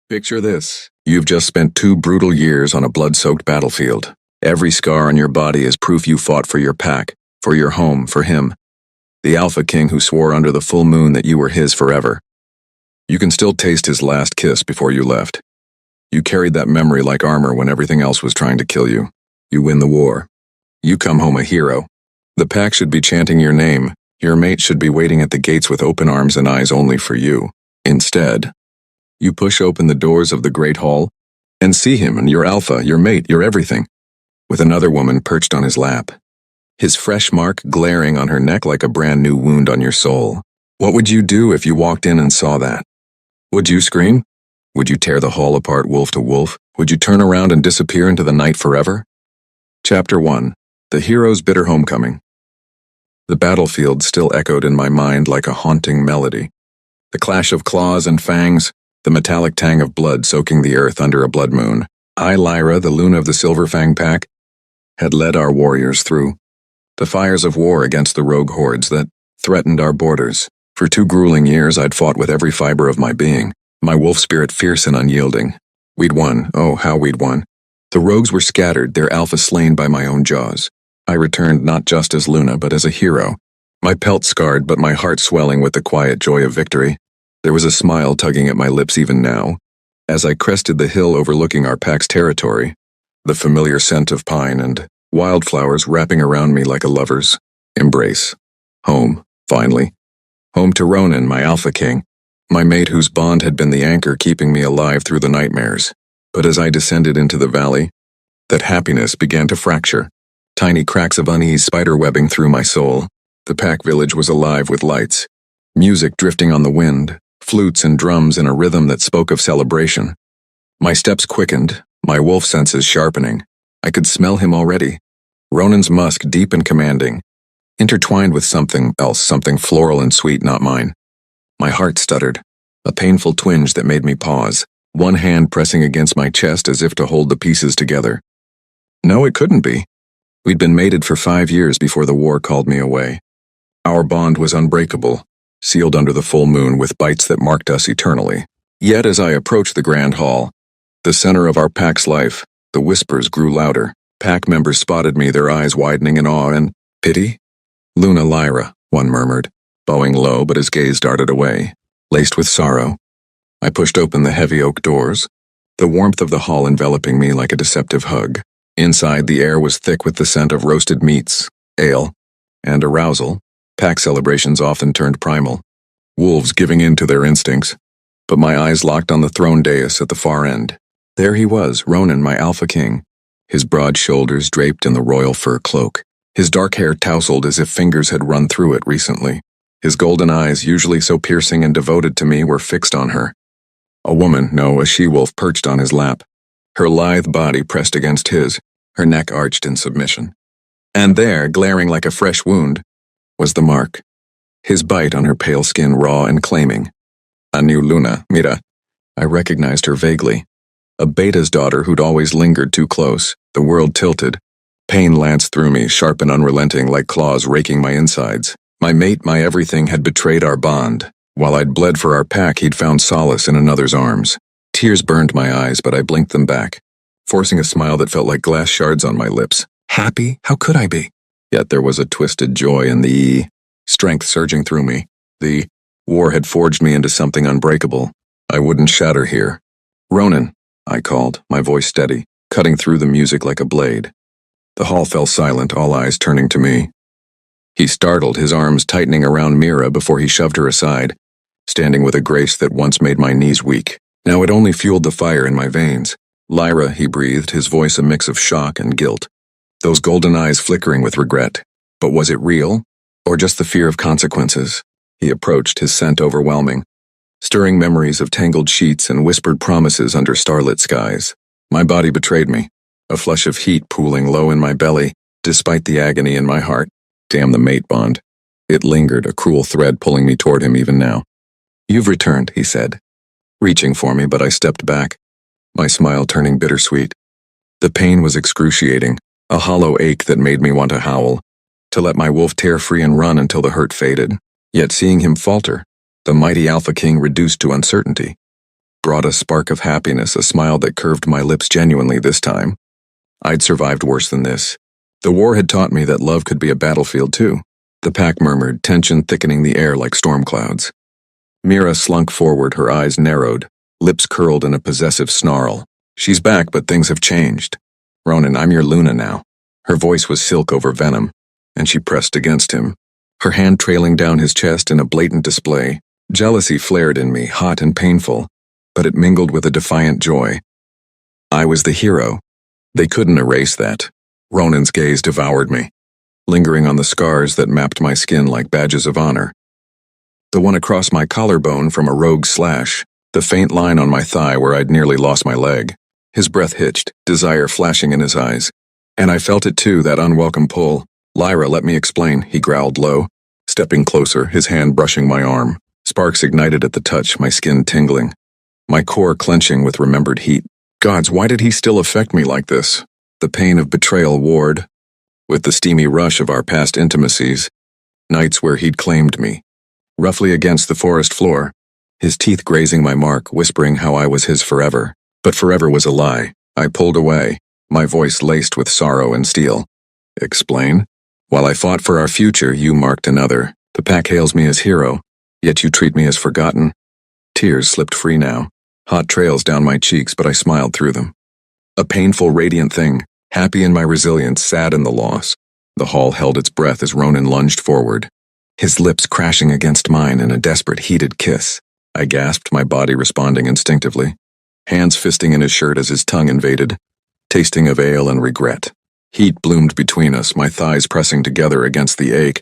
Picture this. You've just spent 2 brutal years on a blood-soaked battlefield. Every scar on your body is proof you fought for your pack, for your home, for him. The Alpha King who swore under the full moon that you were his forever. You can still taste his last kiss before you left. You carried that memory like armor when everything else was trying to kill you. You win the war. You come home a hero. The pack should be chanting your name. Your mate should be waiting at the gates with open arms and eyes only for you. Instead, you push open the doors of the Great Hall and see him and your alpha, your mate, your everything, with another woman perched on his lap. His fresh mark glaring on her neck like a brand new wound on your soul. What would you do if you walked in and saw that? Would you scream? Would you tear the hall apart wolf to wolf? Would you turn around and disappear into the night forever? Chapter 1. The Hero's Bitter Homecoming. The battlefield still echoed in my mind like a haunting melody. The clash of claws and fangs, the metallic tang of blood soaking the earth under a blood moon. I, Lyra, the Luna of the Silverfang Pack, had led our warriors through the fires of war against the rogue hordes that threatened our borders. For 2 grueling years I'd fought with every fiber of my being, my wolf spirit fierce and unyielding. We'd won, oh how we'd won. The rogues were scattered, their alpha slain by my own jaws. I returned not just as Luna but as a hero, my pelt scarred but my heart swelling with the quiet joy of victory. There was a smile tugging at my lips even now, as I crested the hill overlooking our pack's territory, the familiar scent of pine and wildflowers wrapping around me like a lover's embrace. Home, finally. Home to Ronan, my Alpha King, my mate whose bond had been the anchor keeping me alive through the nightmares. But as I descended into the valley, that happiness began to fracture. Tiny cracks of unease spiderwebbing through my soul. The pack village was alive with lights, music drifting on the wind, flutes and drums in a rhythm that spoke of celebration. My steps quickened, my wolf senses sharpening. I could smell him already. Ronan's musk deep and commanding, intertwined with something else, something floral and sweet, not mine. My heart stuttered, a painful twinge that made me pause, one hand pressing against my chest as if to hold the pieces together. No, it couldn't be. We'd been mated for 5 years before the war called me away. Our bond was unbreakable, sealed under the full moon with bites that marked us eternally. Yet as I approached the grand hall, the center of our pack's life, the whispers grew louder. Pack members spotted me, their eyes widening in awe and pity. Luna Lyra, one murmured, bowing low, but his gaze darted away, laced with sorrow. I pushed open the heavy oak doors, the warmth of the hall enveloping me like a deceptive hug. Inside, the air was thick with the scent of roasted meats, ale, and arousal. Pack celebrations often turned primal, wolves giving in to their instincts. But my eyes locked on the throne dais at the far end. There he was, Ronan, my Alpha King, his broad shoulders draped in the royal fur cloak, his dark hair tousled as if fingers had run through it recently. His golden eyes, usually so piercing and devoted to me, were fixed on her. A woman, no, a she-wolf perched on his lap, her lithe body pressed against his, her neck arched in submission. And there, glaring like a fresh wound, was the mark, his bite on her pale skin raw and claiming. I knew Luna, Mira. I recognized her vaguely. A beta's daughter who'd always lingered too close. The world tilted. Pain lanced through me, sharp and unrelenting, like claws raking my insides. My mate, my everything, had betrayed our bond. While I'd bled for our pack, he'd found solace in another's arms. Tears burned my eyes, but I blinked them back, forcing a smile that felt like glass shards on my lips. Happy? How could I be? Yet there was a twisted joy in the strength surging through me. The war had forged me into something unbreakable. I wouldn't shatter here. Ronan, I called, my voice steady, cutting through the music like a blade. The hall fell silent, all eyes turning to me. He startled, his arms tightening around Mira before he shoved her aside, standing with a grace that once made my knees weak. Now it only fueled the fire in my veins. Lyra, he breathed, his voice a mix of shock and guilt. Those golden eyes flickering with regret. But was it real? Or just the fear of consequences? He approached, his scent overwhelming, stirring memories of tangled sheets and whispered promises under starlit skies. My body betrayed me, a flush of heat pooling low in my belly, despite the agony in my heart. Damn the mate bond. It lingered, a cruel thread pulling me toward him even now. You've returned, he said, reaching for me, but I stepped back, my smile turning bittersweet. The pain was excruciating, a hollow ache that made me want to howl, to let my wolf tear free and run until the hurt faded. Yet seeing him falter, the mighty Alpha King reduced to uncertainty, brought a spark of happiness, a smile that curved my lips genuinely this time. I'd survived worse than this. The war had taught me that love could be a battlefield too. The pack murmured, tension thickening the air like storm clouds. Mira slunk forward, her eyes narrowed, lips curled in a possessive snarl. She's back, but things have changed. Ronan, I'm your Luna now. Her voice was silk over venom, and she pressed against him, her hand trailing down his chest in a blatant display. Jealousy flared in me, hot and painful, but it mingled with a defiant joy. I was the hero. They couldn't erase that. Ronan's gaze devoured me, lingering on the scars that mapped my skin like badges of honor. The one across my collarbone from a rogue slash, the faint line on my thigh where I'd nearly lost my leg. His breath hitched, desire flashing in his eyes. And I felt it too, that unwelcome pull. Lyra, let me explain, he growled low, stepping closer, his hand brushing my arm. Sparks ignited at the touch, my skin tingling, my core clenching with remembered heat. Gods, why did he still affect me like this? The pain of betrayal warred, with the steamy rush of our past intimacies, nights where he'd claimed me, roughly against the forest floor, his teeth grazing my mark, whispering how I was his forever. But forever was a lie. I pulled away, my voice laced with sorrow and steel. Explain? While I fought for our future, you marked another. The pack hails me as hero, yet you treat me as forgotten. Tears slipped free now, hot trails down my cheeks, but I smiled through them. A painful, radiant thing, happy in my resilience, sad in the loss. The hall held its breath as Ronan lunged forward, his lips crashing against mine in a desperate, heated kiss. I gasped, my body responding instinctively, hands fisting in his shirt as his tongue invaded, tasting of ale and regret. Heat bloomed between us, my thighs pressing together against the ache,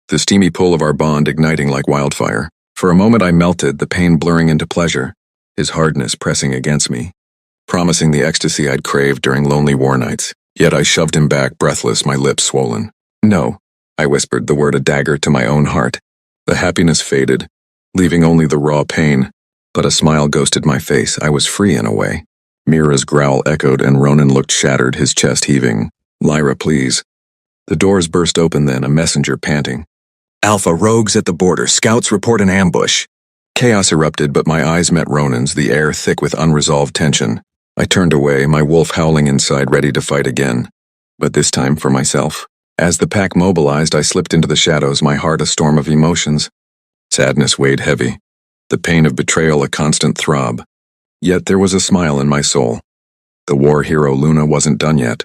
the steamy pull of our bond igniting like wildfire. For a moment I melted, the pain blurring into pleasure, his hardness pressing against me, promising the ecstasy I'd craved during lonely war nights. Yet I shoved him back, breathless, my lips swollen. No, I whispered, the word a dagger to my own heart. The happiness faded, leaving only the raw pain, but a smile ghosted my face. I was free in a way. Mira's growl echoed and Ronan looked shattered, his chest heaving. Lyra, please. The doors burst open then, a messenger panting. Alpha, rogues at the border, scouts report an ambush. Chaos erupted, but my eyes met Ronan's, the air thick with unresolved tension. I turned away, my wolf howling inside, ready to fight again. But this time for myself. As the pack mobilized, I slipped into the shadows, my heart a storm of emotions. Sadness weighed heavy, the pain of betrayal a constant throb. Yet there was a smile in my soul. The war hero Luna wasn't done yet.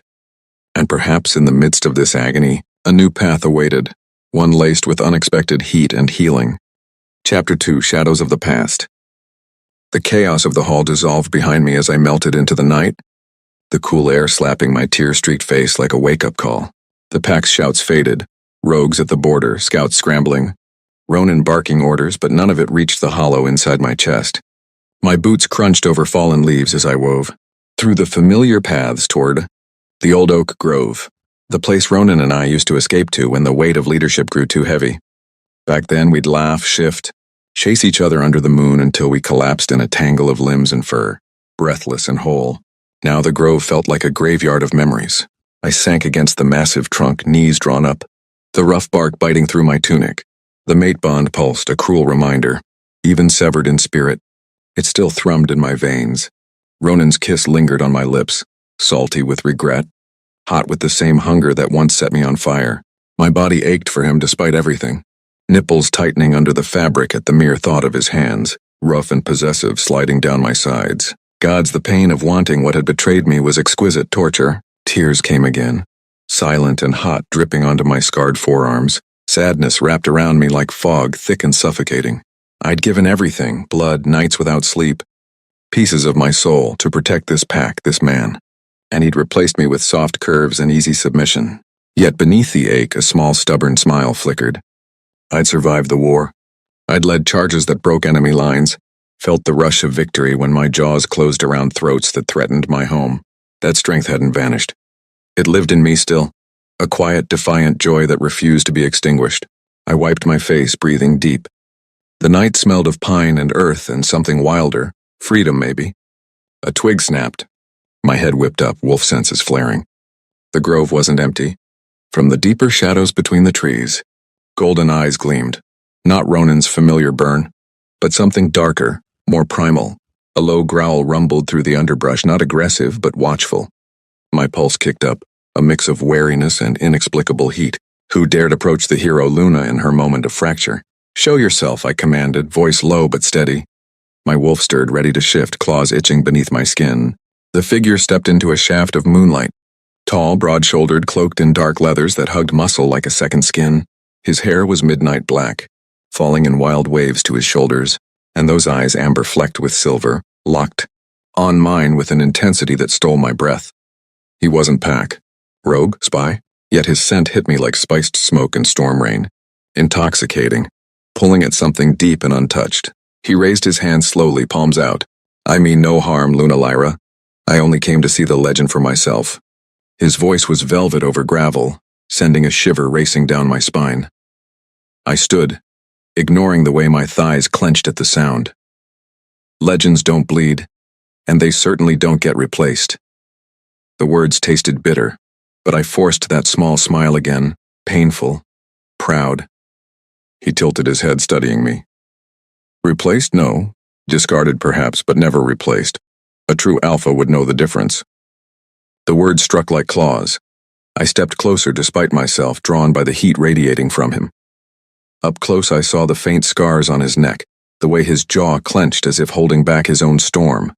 And perhaps in the midst of this agony, a new path awaited, one laced with unexpected heat and healing. Chapter 2, Shadows of the Past. The chaos of the hall dissolved behind me as I melted into the night, the cool air slapping my tear-streaked face like a wake-up call. The pack's shouts faded, rogues at the border, scouts scrambling, Ronan barking orders, but none of it reached the hollow inside my chest. My boots crunched over fallen leaves as I wove through the familiar paths toward the old oak grove, the place Ronan and I used to escape to when the weight of leadership grew too heavy. Back then we'd laugh, shift, chase each other under the moon until we collapsed in a tangle of limbs and fur, breathless and whole. Now the grove felt like a graveyard of memories. I sank against the massive trunk, knees drawn up, the rough bark biting through my tunic. The mate bond pulsed, a cruel reminder. Even severed in spirit, it still thrummed in my veins. Ronan's kiss lingered on my lips, salty with regret, hot with the same hunger that once set me on fire. My body ached for him despite everything, nipples tightening under the fabric at the mere thought of his hands, rough and possessive, sliding down my sides. Gods, the pain of wanting what had betrayed me was exquisite torture. Tears came again, silent and hot, dripping onto my scarred forearms. Sadness wrapped around me like fog, thick and suffocating. I'd given everything, blood, nights without sleep, pieces of my soul, to protect this pack, this man. And he'd replaced me with soft curves and easy submission. Yet beneath the ache, a small stubborn smile flickered. I'd survived the war. I'd led charges that broke enemy lines, felt the rush of victory when my jaws closed around throats that threatened my home. That strength hadn't vanished. It lived in me still, a quiet, defiant joy that refused to be extinguished. I wiped my face, breathing deep. The night smelled of pine and earth and something wilder, freedom maybe. A twig snapped. My head whipped up, wolf senses flaring. The grove wasn't empty. From the deeper shadows between the trees, golden eyes gleamed. Not Ronan's familiar burn, but something darker, more primal, A low growl rumbled through the underbrush, not aggressive, but watchful. My pulse kicked up, a mix of wariness and inexplicable heat. Who dared approach the hero Luna in her moment of fracture? Show yourself, I commanded, voice low but steady. My wolf stirred, ready to shift, claws itching beneath my skin. The figure stepped into a shaft of moonlight. Tall, broad-shouldered, cloaked in dark leathers that hugged muscle like a second skin. His hair was midnight black, falling in wild waves to his shoulders, and those eyes amber-flecked with silver, locked on mine with an intensity that stole my breath. He wasn't Pack. Rogue? Spy? Yet his scent hit me like spiced smoke and storm rain. Intoxicating, pulling at something deep and untouched. He raised his hand slowly, palms out. I mean no harm, Luna Lyra. I only came to see the legend for myself. His voice was velvet over gravel, sending a shiver racing down my spine. I stood, ignoring the way my thighs clenched at the sound. Legends don't bleed, and they certainly don't get replaced. The words tasted bitter, but I forced that small smile again, painful, proud. He tilted his head, studying me. Replaced? No. Discarded perhaps, but never replaced. A true alpha would know the difference. The words struck like claws. I stepped closer despite myself, drawn by the heat radiating from him. Up close I saw the faint scars on his neck, the way his jaw clenched as if holding back his own storm.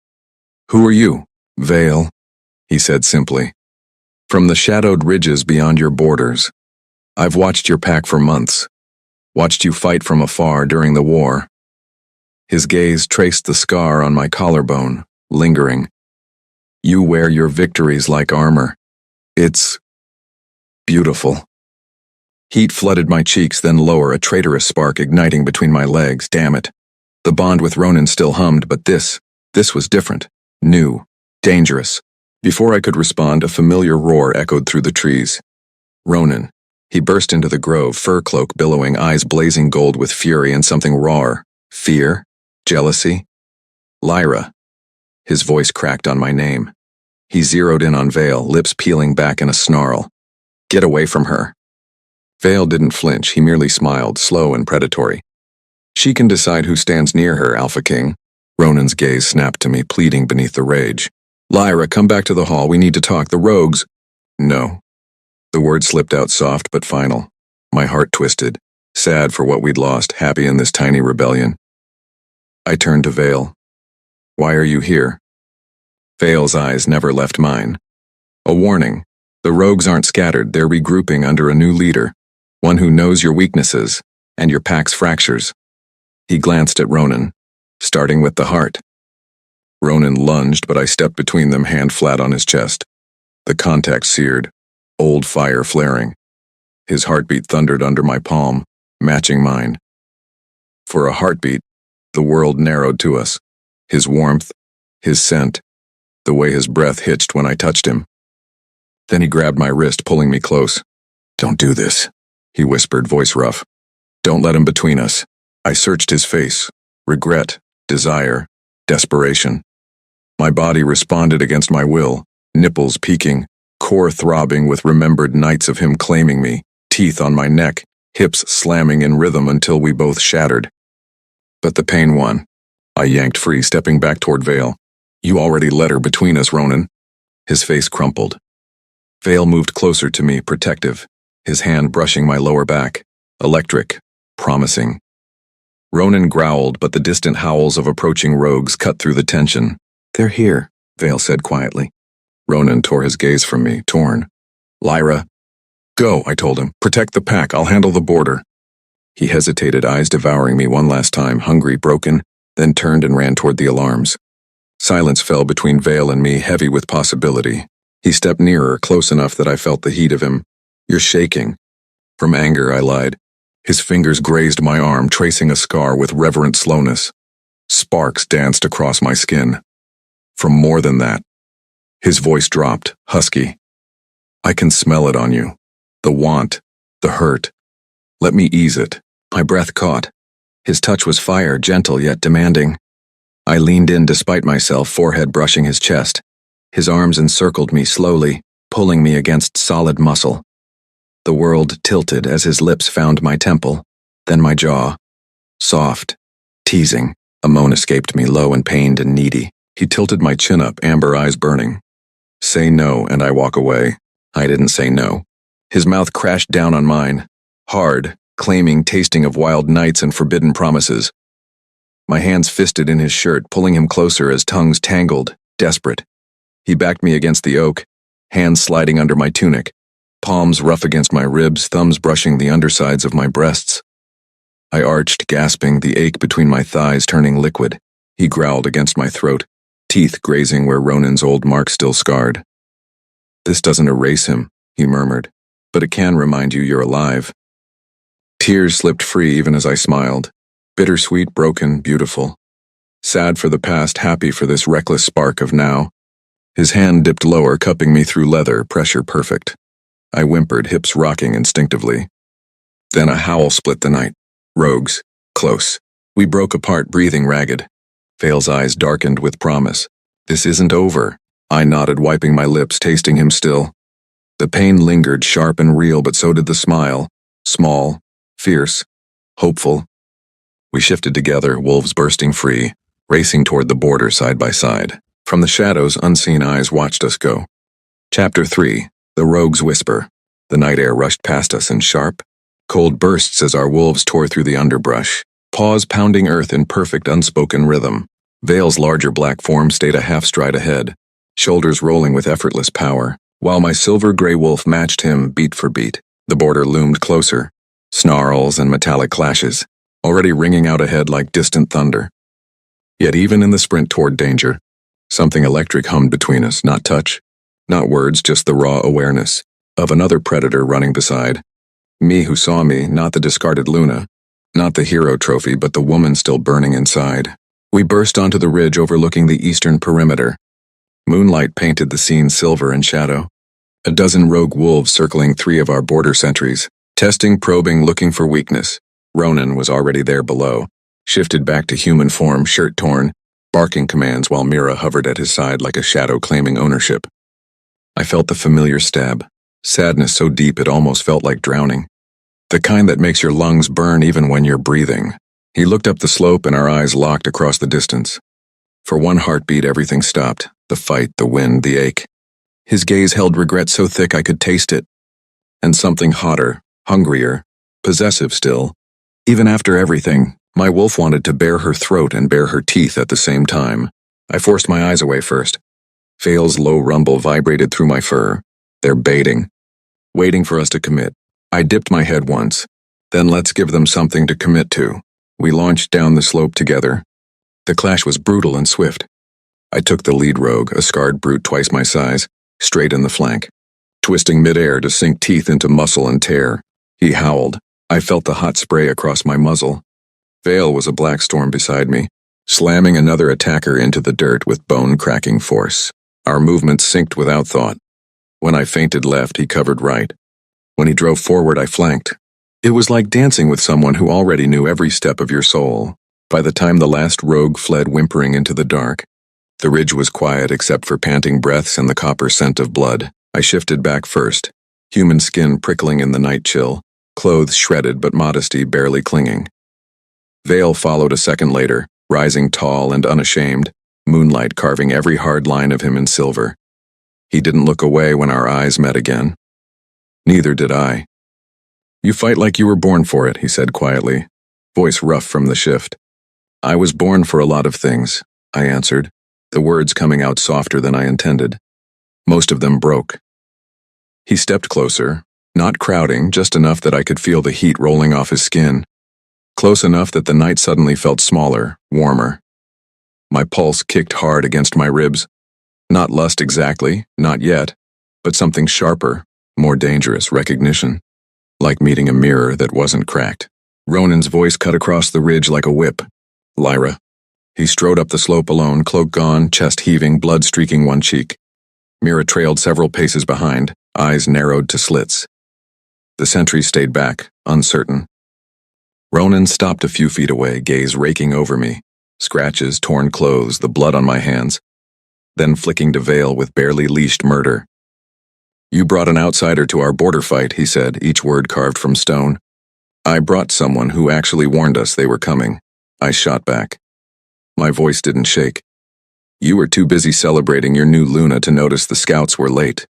Who are you? Vale, he said simply. From the shadowed ridges beyond your borders. I've watched your pack for months. Watched you fight from afar during the war. His gaze traced the scar on my collarbone, lingering. You wear your victories like armor. It's beautiful. Heat flooded my cheeks, then lower, a traitorous spark igniting between my legs. Damn it. The bond with Ronan still hummed, but this was different. New. Dangerous. Before I could respond, a familiar roar echoed through the trees. Ronan. He burst into the grove, fur cloak billowing, eyes blazing gold with fury and something rawer. Fear? Jealousy? Lyra. His voice cracked on my name. He zeroed in on Vale, lips peeling back in a snarl. Get away from her. Vale didn't flinch, he merely smiled, slow and predatory. She can decide who stands near her, Alpha King. Ronan's gaze snapped to me, pleading beneath the rage. Lyra, come back to the hall, we need to talk, the rogues. No. The word slipped out soft but final. My heart twisted, sad for what we'd lost, happy in this tiny rebellion. I turned to Vale. Why are you here? Vale's eyes never left mine. A warning. The rogues aren't scattered, they're regrouping under a new leader, one who knows your weaknesses and your pack's fractures. He glanced at Ronan, starting with the heart. Ronan lunged, but I stepped between them, hand flat on his chest. The contact seared, old fire flaring. His heartbeat thundered under my palm, matching mine. For a heartbeat, the world narrowed to us. His warmth, his scent, the way his breath hitched when I touched him. Then he grabbed my wrist, pulling me close. Don't do this, he whispered, voice rough. Don't let him between us. I searched his face. Regret, desire, desperation. My body responded against my will, nipples peaking, core throbbing with remembered nights of him claiming me, teeth on my neck, hips slamming in rhythm until we both shattered. But the pain won. I yanked free, stepping back toward Vale. You already let her between us, Ronan. His face crumpled. Vale moved closer to me, protective, his hand brushing my lower back. Electric, promising. Ronan growled, but the distant howls of approaching rogues cut through the tension. They're here, Vale said quietly. Ronan tore his gaze from me, torn. Lyra. Go, I told him. Protect the pack, I'll handle the border. He hesitated, eyes devouring me one last time, hungry, broken, then turned and ran toward the alarms. Silence fell between Vale and me, heavy with possibility. He stepped nearer, close enough that I felt the heat of him. You're shaking. From anger, I lied. His fingers grazed my arm, tracing a scar with reverent slowness. Sparks danced across my skin. From more than that. His voice dropped, husky. I can smell it on you. The want, the hurt. Let me ease it. My breath caught. His touch was fire, gentle yet demanding. I leaned in despite myself, forehead brushing his chest. His arms encircled me slowly, pulling me against solid muscle. The world tilted as his lips found my temple, then my jaw. Soft, teasing, A moan escaped me, low and pained and needy. He tilted my chin up, amber eyes burning. Say no, and I walk away. I didn't say no. His mouth crashed down on mine. Hard, claiming, tasting of wild nights and forbidden promises. My hands fisted in his shirt, pulling him closer as tongues tangled, desperate. He backed me against the oak, hands sliding under my tunic, palms rough against my ribs, thumbs brushing the undersides of my breasts. I arched, gasping, the ache between my thighs turning liquid. He growled against my throat, teeth grazing where Ronan's old mark still scarred. This doesn't erase him, he murmured, but it can remind you you're alive. Tears slipped free even as I smiled. Bittersweet, broken, beautiful. Sad for the past, happy for this reckless spark of now. His hand dipped lower, cupping me through leather, pressure perfect. I whimpered, hips rocking instinctively. Then a howl split the night. Rogues. Close. We broke apart, breathing ragged. Vale's eyes darkened with promise. This isn't over. I nodded, wiping my lips, tasting him still. The pain lingered, sharp and real, but so did the smile. Small, fierce, hopeful. We shifted together, wolves bursting free, racing toward the border side by side. From the shadows, unseen eyes watched us go. Chapter 3. The Rogue's Whisper. The night air rushed past us in sharp, cold bursts as our wolves tore through the underbrush, paws pounding earth in perfect unspoken rhythm. Vale's larger black form stayed a half stride ahead, shoulders rolling with effortless power, while my silver-gray wolf matched him beat for beat. The border loomed closer, snarls and metallic clashes, already ringing out ahead like distant thunder. Yet even in the sprint toward danger, something electric hummed between us, not touch, not words, just the raw awareness of another predator running beside. Me who saw me, not the discarded Luna, not the hero trophy, but the woman still burning inside. We burst onto the ridge overlooking the eastern perimeter. Moonlight painted the scene silver and shadow. A dozen rogue wolves circling 3 of our border sentries, testing, probing, looking for weakness. Ronan was already there below, shifted back to human form, shirt torn, barking commands while Mira hovered at his side like a shadow claiming ownership. I felt the familiar stab, sadness so deep it almost felt like drowning. The kind that makes your lungs burn even when you're breathing. He looked up the slope and our eyes locked across the distance. For one heartbeat, everything stopped. The fight, the wind, the ache. His gaze held regret so thick I could taste it. And something hotter, hungrier, possessive still. Even after everything, my wolf wanted to bare her throat and bare her teeth at the same time. I forced my eyes away first. Vale's low rumble vibrated through my fur. They're baiting. Waiting for us to commit. I dipped my head once. Then let's give them something to commit to. We launched down the slope together. The clash was brutal and swift. I took the lead rogue, a scarred brute twice my size, straight in the flank, twisting midair to sink teeth into muscle and tear. He howled. I felt the hot spray across my muzzle. Vale was a black storm beside me, slamming another attacker into the dirt with bone-cracking force. Our movements synced without thought. When I feinted left, he covered right. When he drove forward, I flanked. It was like dancing with someone who already knew every step of your soul. By the time the last rogue fled whimpering into the dark, the ridge was quiet except for panting breaths and the copper scent of blood. I shifted back first, human skin prickling in the night chill, clothes shredded but modesty barely clinging. Vale followed a second later, rising tall and unashamed, moonlight carving every hard line of him in silver. He didn't look away when our eyes met again. Neither did I. You fight like you were born for it, he said quietly, voice rough from the shift. I was born for a lot of things, I answered, the words coming out softer than I intended. Most of them broke. He stepped closer, not crowding, just enough that I could feel the heat rolling off his skin. Close enough that the night suddenly felt smaller, warmer. My pulse kicked hard against my ribs. Not lust exactly, not yet, but something sharper, more dangerous, recognition. Like meeting a mirror that wasn't cracked. Ronan's voice cut across the ridge like a whip. Lyra. He strode up the slope alone, cloak gone, chest heaving, blood streaking one cheek. Mira trailed several paces behind, eyes narrowed to slits. The sentry stayed back, uncertain. Ronan stopped a few feet away, gaze raking over me. Scratches, torn clothes, the blood on my hands. Then flicking to Vale with barely leashed murder. You brought an outsider to our border fight, he said, each word carved from stone. I brought someone who actually warned us they were coming. I shot back. My voice didn't shake. You were too busy celebrating your new Luna to notice the scouts were late.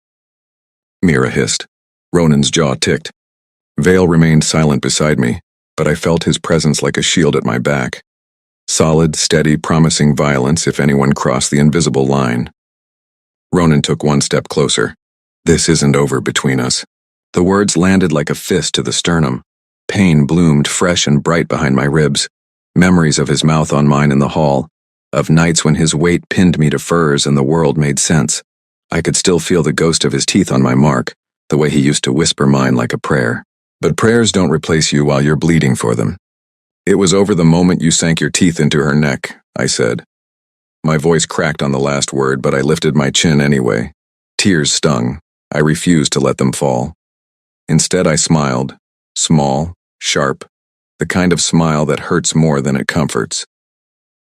Mira hissed. Ronan's jaw ticked. Vale remained silent beside me, but I felt his presence like a shield at my back. Solid, steady, promising violence if anyone crossed the invisible line. Ronan took one step closer. This isn't over between us. The words landed like a fist to the sternum. Pain bloomed fresh and bright behind my ribs. Memories of his mouth on mine in the hall, of nights when his weight pinned me to furs and the world made sense. I could still feel the ghost of his teeth on my mark, the way he used to whisper mine like a prayer. But prayers don't replace you while you're bleeding for them. It was over the moment you sank your teeth into her neck, I said. My voice cracked on the last word, but I lifted my chin anyway. Tears stung. I refused to let them fall. Instead, I smiled. Small, sharp, the kind of smile that hurts more than it comforts.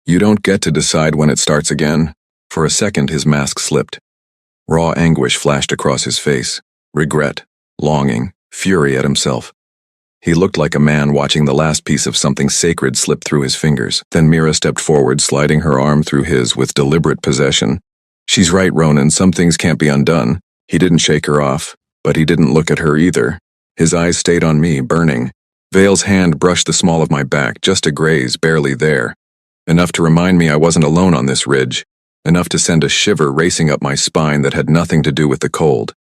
You don't get to decide when it starts again. For a second, his mask slipped. Raw anguish flashed across his face. Regret, longing, fury at himself. He looked like a man watching the last piece of something sacred slip through his fingers. Then Mira stepped forward, sliding her arm through his with deliberate possession. She's right, Ronan, some things can't be undone. He didn't shake her off, but he didn't look at her either. His eyes stayed on me, burning. Vale's hand brushed the small of my back, just a graze, barely there. Enough to remind me I wasn't alone on this ridge. Enough to send a shiver racing up my spine that had nothing to do with the cold.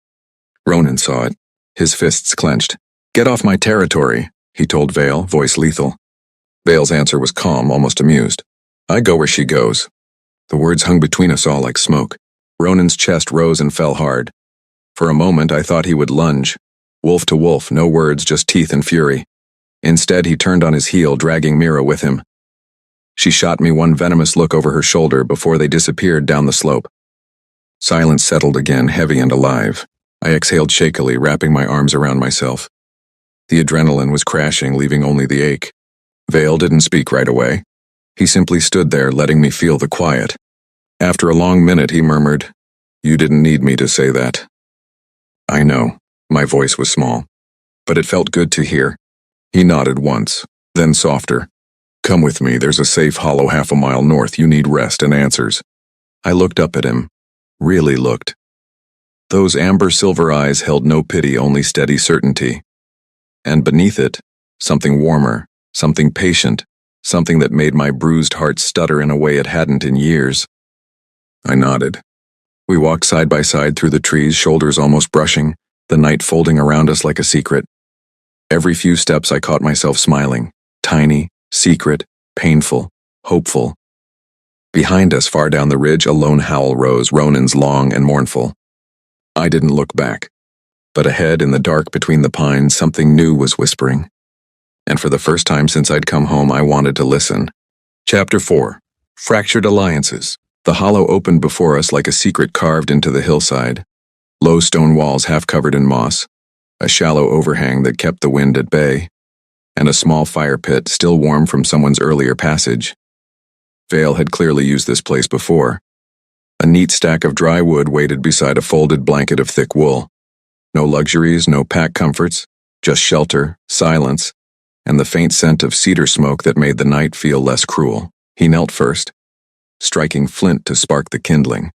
Ronan saw it. His fists clenched. Get off my territory, he told Vale, voice lethal. Vale's answer was calm, almost amused. I go where she goes. The words hung between us all like smoke. Ronan's chest rose and fell hard. For a moment, I thought he would lunge. Wolf to wolf, no words, just teeth and fury. Instead, he turned on his heel, dragging Mira with him. She shot me one venomous look over her shoulder before they disappeared down the slope. Silence settled again, heavy and alive. I exhaled shakily, wrapping my arms around myself. The adrenaline was crashing, leaving only the ache. Vale didn't speak right away. He simply stood there, letting me feel the quiet. After a long minute, he murmured, You didn't need me to say that. I know. My voice was small, but it felt good to hear. He nodded once, then softer. Come with me, there's a safe hollow half a mile north. You need rest and answers. I looked up at him. Really looked. Those amber-silver eyes held no pity, only steady certainty. And beneath it, something warmer, something patient, something that made my bruised heart stutter in a way it hadn't in years. I nodded. We walked side by side through the trees, shoulders almost brushing, the night folding around us like a secret. Every few steps I caught myself smiling, tiny, secret, painful, hopeful. Behind us, far down the ridge, a lone howl rose, Ronan's long and mournful. I didn't look back. But ahead in the dark between the pines, something new was whispering. And for the first time since I'd come home, I wanted to listen. Chapter 4. Fractured Alliances. The hollow opened before us like a secret carved into the hillside. Low stone walls half covered in moss, a shallow overhang that kept the wind at bay, and a small fire pit still warm from someone's earlier passage. Vale had clearly used this place before. A neat stack of dry wood waited beside a folded blanket of thick wool. No luxuries, no pack comforts, just shelter, silence, and the faint scent of cedar smoke that made the night feel less cruel. He knelt first, striking flint to spark the kindling.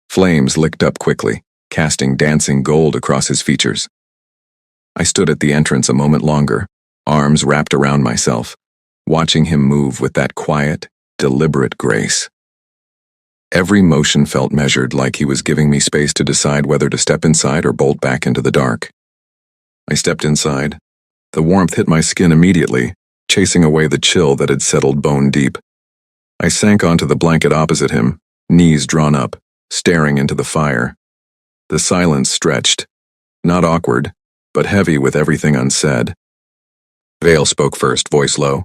Flames licked up quickly, casting dancing gold across his features. I stood at the entrance a moment longer, arms wrapped around myself, watching him move with that quiet, deliberate grace. Every motion felt measured, like he was giving me space to decide whether to step inside or bolt back into the dark. I stepped inside. The warmth hit my skin immediately, chasing away the chill that had settled bone deep. I sank onto the blanket opposite him, knees drawn up, staring into the fire. The silence stretched, not awkward, but heavy with everything unsaid. Vale spoke first, voice low.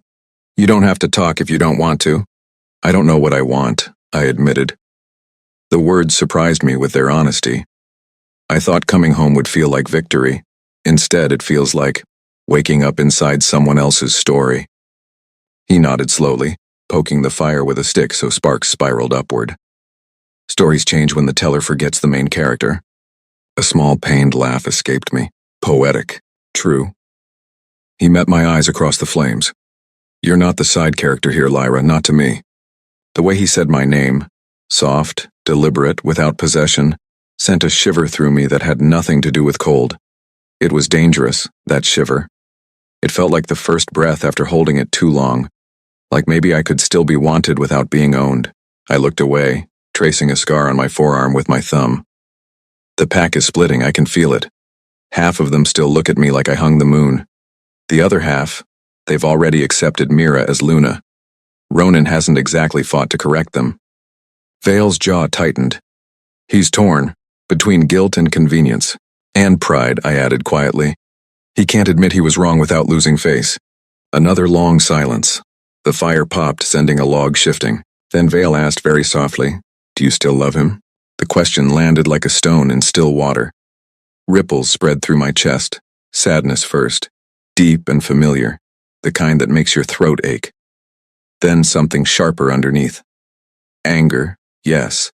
You don't have to talk if you don't want to. I don't know what I want, I admitted. The words surprised me with their honesty. I thought coming home would feel like victory. Instead, it feels like waking up inside someone else's story. He nodded slowly, poking the fire with a stick so sparks spiraled upward. Stories change when the teller forgets the main character. A small pained laugh escaped me. Poetic. True. He met my eyes across the flames. You're not the side character here, Lyra, not to me. The way he said my name, soft, deliberate, without possession, sent a shiver through me that had nothing to do with cold. It was dangerous, that shiver. It felt like the first breath after holding it too long, like maybe I could still be wanted without being owned. I looked away, tracing a scar on my forearm with my thumb. The pack is splitting, I can feel it. Half of them still look at me like I hung the moon. The other half, they've already accepted Mira as Luna. Ronan hasn't exactly fought to correct them. Vale's jaw tightened. He's torn, between guilt and convenience. And pride, I added quietly. He can't admit he was wrong without losing face. Another long silence. The fire popped, sending a log shifting. Then Vale asked very softly, "Do you still love him?" The question landed like a stone in still water. Ripples spread through my chest, sadness first, deep and familiar, the kind that makes your throat ache. Then something sharper underneath. Anger, yes,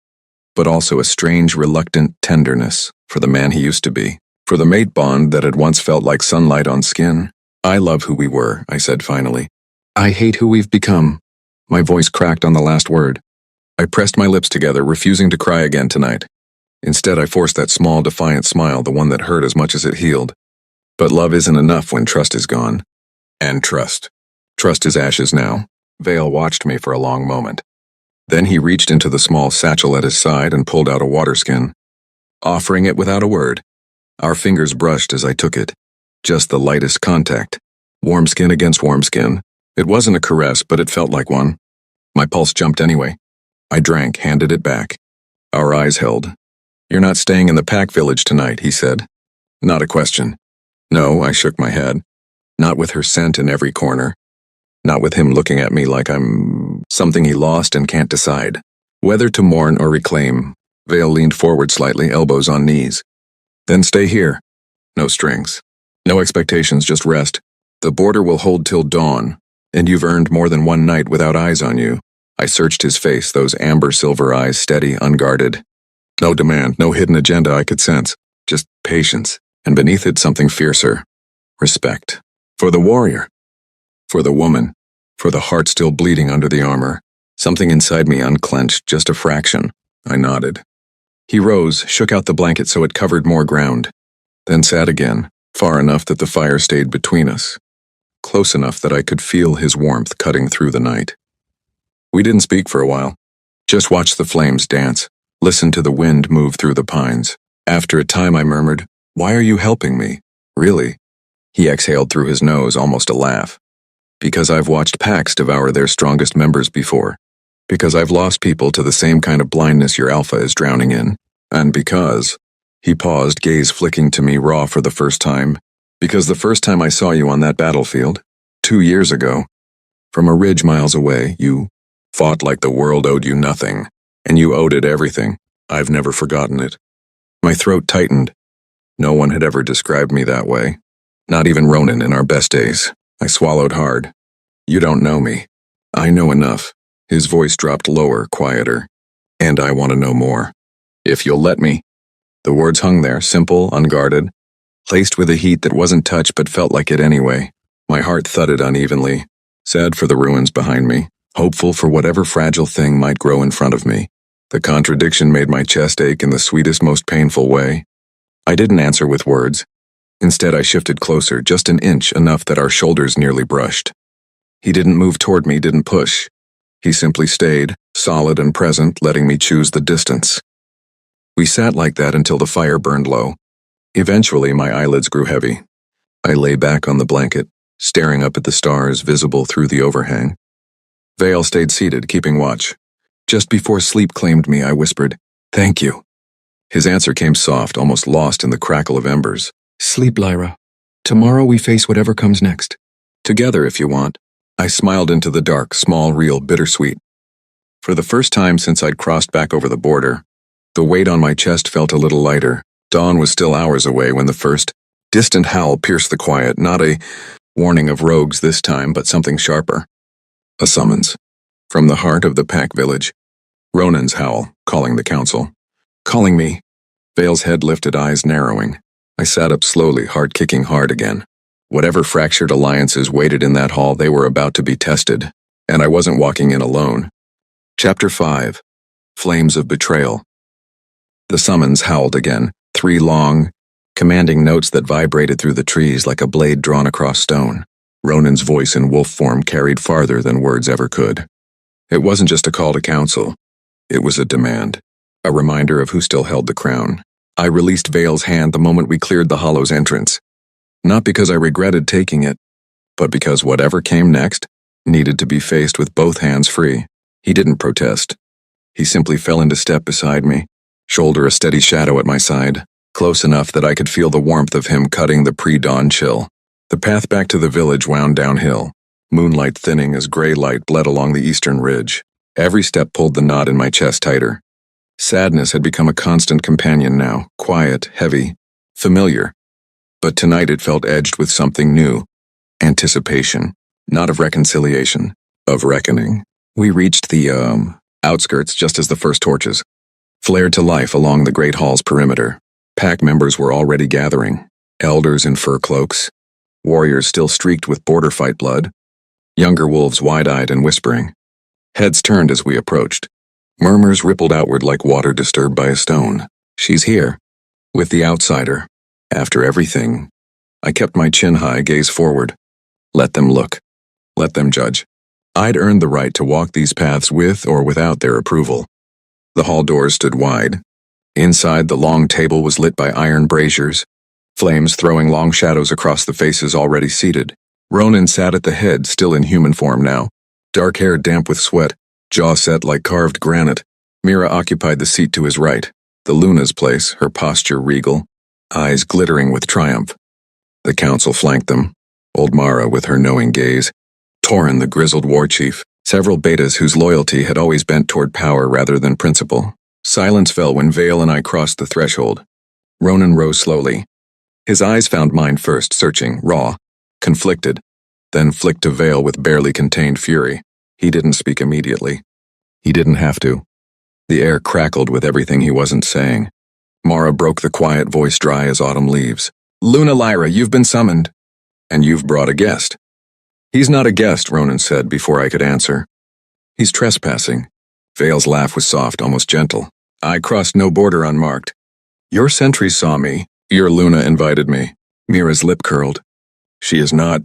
but also a strange, reluctant tenderness for the man he used to be, for the mate bond that had once felt like sunlight on skin. "I love who we were," I said finally. "I hate who we've become." My voice cracked on the last word. I pressed my lips together, refusing to cry again tonight. Instead, I forced that small, defiant smile, the one that hurt as much as it healed. But love isn't enough when trust is gone. And trust. Trust is ashes now. Vale watched me for a long moment. Then he reached into the small satchel at his side and pulled out a water skin, offering it without a word. Our fingers brushed as I took it. Just the lightest contact. Warm skin against warm skin. It wasn't a caress, but it felt like one. My pulse jumped anyway. I drank, handed it back. Our eyes held. "You're not staying in the pack village tonight," he said. Not a question. No, I shook my head. Not with her scent in every corner. Not with him looking at me like I'm something he lost and can't decide whether to mourn or reclaim. Vale leaned forward slightly, elbows on knees. "Then stay here. No strings. No expectations, just rest. The border will hold till dawn, and you've earned more than one night without eyes on you." I searched his face, those amber-silver eyes steady, unguarded. No demand, no hidden agenda I could sense. Just patience, and beneath it something fiercer. Respect. For the warrior. For the woman. For the heart still bleeding under the armor. Something inside me unclenched, just a fraction. I nodded. He rose, shook out the blanket so it covered more ground. Then sat again, far enough that the fire stayed between us. Close enough that I could feel his warmth cutting through the night. We didn't speak for a while. Just watched the flames dance, listened to the wind move through the pines. After a time I murmured, "Why are you helping me? Really?" He exhaled through his nose, almost a laugh. "Because I've watched packs devour their strongest members before. Because I've lost people to the same kind of blindness your alpha is drowning in. And because..." He paused, gaze flicking to me raw for the first time. "Because the first time I saw you on that battlefield, 2 years ago, from a ridge miles away, you fought like the world owed you nothing, and you owed it everything. I've never forgotten it." My throat tightened. No one had ever described me that way. Not even Ronan in our best days. I swallowed hard. "You don't know me. I know enough." His voice dropped lower, quieter. "And I want to know more. If you'll let me." The words hung there, simple, unguarded, laced with a heat that wasn't touched but felt like it anyway. My heart thudded unevenly, sad for the ruins behind me, hopeful for whatever fragile thing might grow in front of me. The contradiction made my chest ache in the sweetest, most painful way. I didn't answer with words. Instead, I shifted closer, just an inch, enough that our shoulders nearly brushed. He didn't move toward me, didn't push. He simply stayed, solid and present, letting me choose the distance. We sat like that until the fire burned low. Eventually, my eyelids grew heavy. I lay back on the blanket, staring up at the stars visible through the overhang. Vale stayed seated, keeping watch. Just before sleep claimed me, I whispered, "Thank you." His answer came soft, almost lost in the crackle of embers. "Sleep, Lyra. Tomorrow we face whatever comes next. Together, if you want." I smiled into the dark, small, real, bittersweet. For the first time since I'd crossed back over the border, the weight on my chest felt a little lighter. Dawn was still hours away when the first, distant howl pierced the quiet, not a warning of rogues this time, but something sharper. A summons. From the heart of the pack village. Ronan's howl, calling the council. Calling me. Vale's head lifted, eyes narrowing. I sat up slowly, heart kicking hard again. Whatever fractured alliances waited in that hall, they were about to be tested. And I wasn't walking in alone. Chapter 5. Flames of Betrayal. The summons howled again, 3 long, commanding notes that vibrated through the trees like a blade drawn across stone. Ronan's voice in wolf form carried farther than words ever could. It wasn't just a call to council. It was a demand. A reminder of who still held the crown. I released Vale's hand the moment we cleared the hollow's entrance. Not because I regretted taking it, but because whatever came next needed to be faced with both hands free. He didn't protest. He simply fell into step beside me, shoulder a steady shadow at my side, close enough that I could feel the warmth of him cutting the pre-dawn chill. The path back to the village wound downhill, moonlight thinning as gray light bled along the eastern ridge. Every step pulled the knot in my chest tighter. Sadness had become a constant companion now, quiet, heavy, familiar. But tonight it felt edged with something new. Anticipation, not of reconciliation, of reckoning. We reached the, outskirts just as the first torches flared to life along the Great Hall's perimeter. Pack members were already gathering, elders in fur cloaks, warriors still streaked with border fight blood, younger wolves wide-eyed and whispering. Heads turned as we approached. Murmurs rippled outward like water disturbed by a stone. She's here, with the outsider. After everything, I kept my chin high, gaze forward. Let them look. Let them judge. I'd earned the right to walk these paths with or without their approval. The hall doors stood wide. Inside, the long table was lit by iron braziers, flames throwing long shadows across the faces already seated. Ronan sat at the head, still in human form now, dark hair damp with sweat, jaw set like carved granite. Mira occupied the seat to his right, the Luna's place, her posture regal, eyes glittering with triumph. The council flanked them, old Mara with her knowing gaze, Torin the grizzled war chief, several betas whose loyalty had always bent toward power rather than principle. Silence fell when Vale and I crossed the threshold. Ronan rose slowly. His eyes found mine first, searching, raw, conflicted, then flicked to Vale with barely contained fury. He didn't speak immediately. He didn't have to. The air crackled with everything he wasn't saying. Mara broke the quiet voice dry as autumn leaves. Luna Lyra, you've been summoned. And you've brought a guest. He's not a guest, Ronan said before I could answer. He's trespassing. Vale's laugh was soft, almost gentle. I crossed no border unmarked. Your sentries saw me. Your Luna invited me. Mira's lip curled. She is not.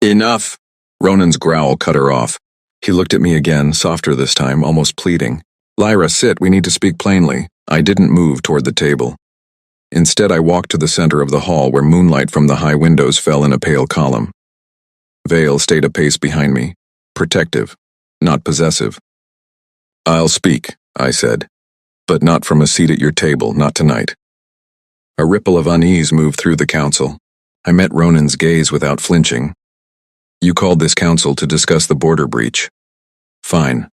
Enough! Ronan's growl cut her off. He looked at me again, softer this time, almost pleading. Lyra, sit, we need to speak plainly. I didn't move toward the table. Instead, I walked to the center of the hall where moonlight from the high windows fell in a pale column. Vale stayed a pace behind me, protective, not possessive. I'll speak, I said, but not from a seat at your table, not tonight. A ripple of unease moved through the council. I met Ronan's gaze without flinching. You called this council to discuss the border breach. Fine.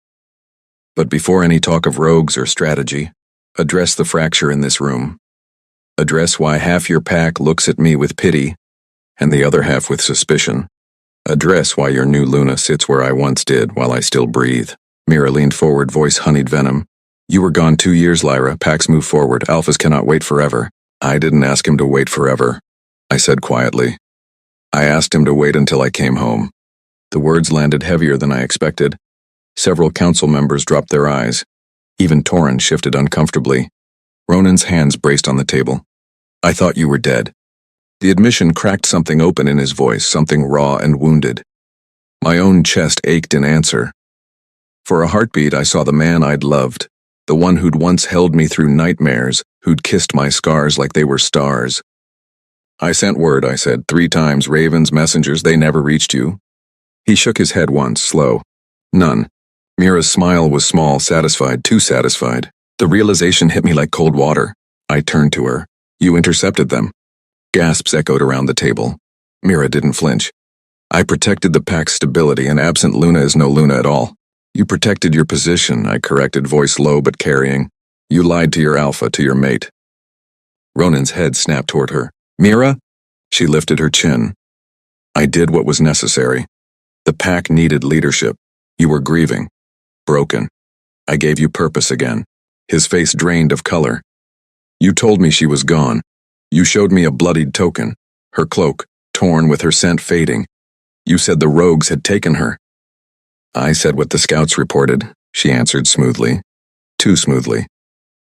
But before any talk of rogues or strategy, address the fracture in this room. Address why half your pack looks at me with pity, and the other half with suspicion. Address why your new Luna sits where I once did while I still breathe. Mira leaned forward, voice honeyed venom. You were gone 2 years, Lyra. Packs move forward. Alphas cannot wait forever. I didn't ask him to wait forever, I said quietly. I asked him to wait until I came home. The words landed heavier than I expected. Several council members dropped their eyes. Even Torin shifted uncomfortably. Ronan's hands braced on the table. I thought you were dead. The admission cracked something open in his voice, something raw and wounded. My own chest ached in answer. For a heartbeat, I saw the man I'd loved, the one who'd once held me through nightmares, who'd kissed my scars like they were stars. I sent word, I said, 3 times, ravens, messengers, they never reached you. He shook his head once, slow. None. Mira's smile was small, satisfied, too satisfied. The realization hit me like cold water. I turned to her. You intercepted them. Gasps echoed around the table. Mira didn't flinch. I protected the pack's stability, and absent Luna is no Luna at all. You protected your position, I corrected, voice low but carrying. You lied to your alpha, to your mate. Ronan's head snapped toward her. Mira? She lifted her chin. I did what was necessary. The pack needed leadership. You were grieving. Broken. I gave you purpose again. His face drained of color. You told me she was gone. You showed me a bloodied token, her cloak, torn with her scent fading. You said the rogues had taken her. I said what the scouts reported. she answered smoothly. Too smoothly.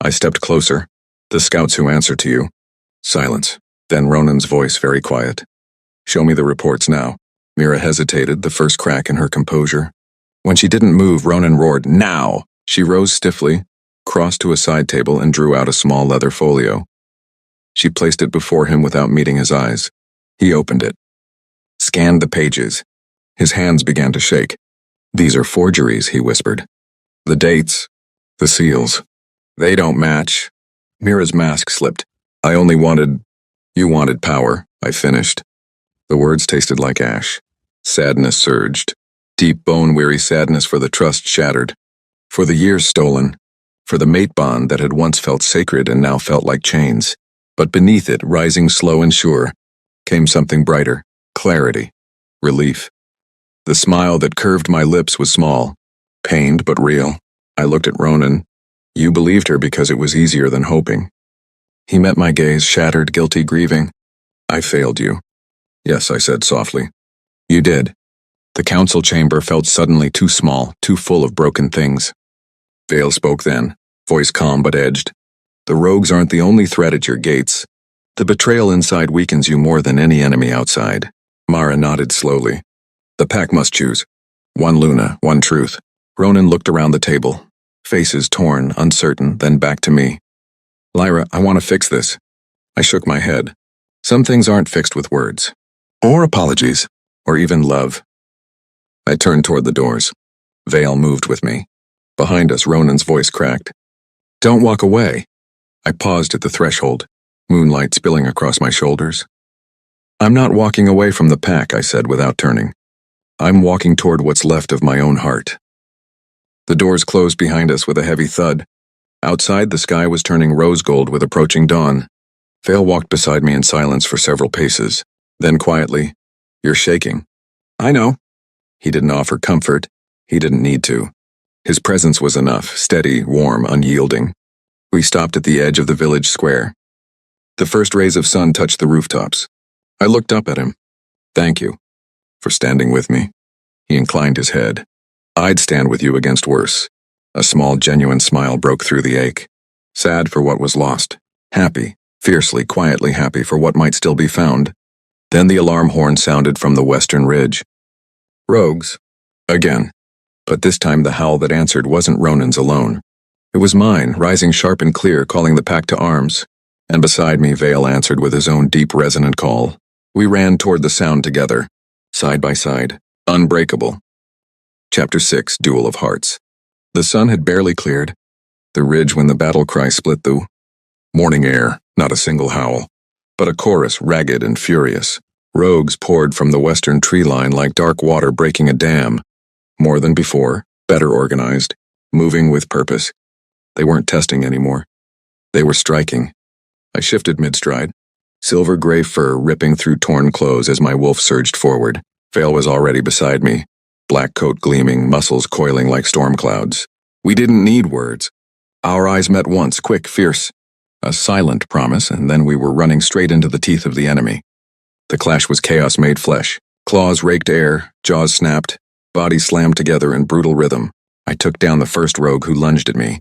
I stepped closer. The scouts who answer to you. Silence. Then Ronan's voice very quiet. Show me the reports now. Mira hesitated, the first crack in her composure. When she didn't move, Ronan roared, Now! She rose stiffly, crossed to a side table, and drew out a small leather folio. She placed it before him without meeting his eyes. He opened it. Scanned the pages. His hands began to shake. These are forgeries, he whispered. The dates. The seals. They don't match. Mira's mask slipped. I only wanted... You wanted power, I finished. The words tasted like ash. Sadness surged. Deep bone-weary sadness for the trust shattered. For the years stolen. For the mate bond that had once felt sacred and now felt like chains. But beneath it, rising slow and sure, came something brighter. Clarity. Relief. The smile that curved my lips was small. Pained but real. I looked at Ronan. You believed her because it was easier than hoping. He met my gaze, shattered, guilty, grieving. I failed you. Yes, I said softly. You did. The council chamber felt suddenly too small, too full of broken things. Vale spoke then, voice calm but edged. The rogues aren't the only threat at your gates. The betrayal inside weakens you more than any enemy outside. Mara nodded slowly. The pack must choose. One Luna, one truth. Ronan looked around the table. Faces torn, uncertain, then back to me. Lyra, I want to fix this. I shook my head. Some things aren't fixed with words. Or apologies. Or even love. I turned toward the doors. Vale moved with me. Behind us, Ronan's voice cracked. Don't walk away. I paused at the threshold, moonlight spilling across my shoulders. I'm not walking away from the pack, I said without turning. I'm walking toward what's left of my own heart. The doors closed behind us with a heavy thud. Outside, the sky was turning rose gold with approaching dawn. Vale walked beside me in silence for several paces. Then quietly, You're shaking. I know. He didn't offer comfort. He didn't need to. His presence was enough, steady, warm, unyielding. We stopped at the edge of the village square. The first rays of sun touched the rooftops. I looked up at him. Thank you for standing with me. He inclined his head. I'd stand with you against worse. A small, genuine smile broke through the ache. Sad for what was lost. Happy, fiercely, quietly happy for what might still be found. Then the alarm horn sounded from the western ridge. Rogues. Again. But this time the howl that answered wasn't Ronan's alone. It was mine, rising sharp and clear, calling the pack to arms. And beside me, Vale answered with his own deep, resonant call. We ran toward the sound together, side by side, unbreakable. Chapter 6, Duel of Hearts. The sun had barely cleared. The ridge when the battle cry split the morning air, not a single howl, but a chorus ragged and furious. Rogues poured from the western tree line like dark water breaking a dam. More than before, better organized, moving with purpose. They weren't testing anymore. They were striking. I shifted mid-stride, silver-gray fur ripping through torn clothes as my wolf surged forward. Vale was already beside me, black coat gleaming, muscles coiling like storm clouds. We didn't need words. Our eyes met once, quick, fierce. A silent promise, and then we were running straight into the teeth of the enemy. The clash was chaos made flesh. Claws raked air, jaws snapped, bodies slammed together in brutal rhythm. I took down the first rogue who lunged at me.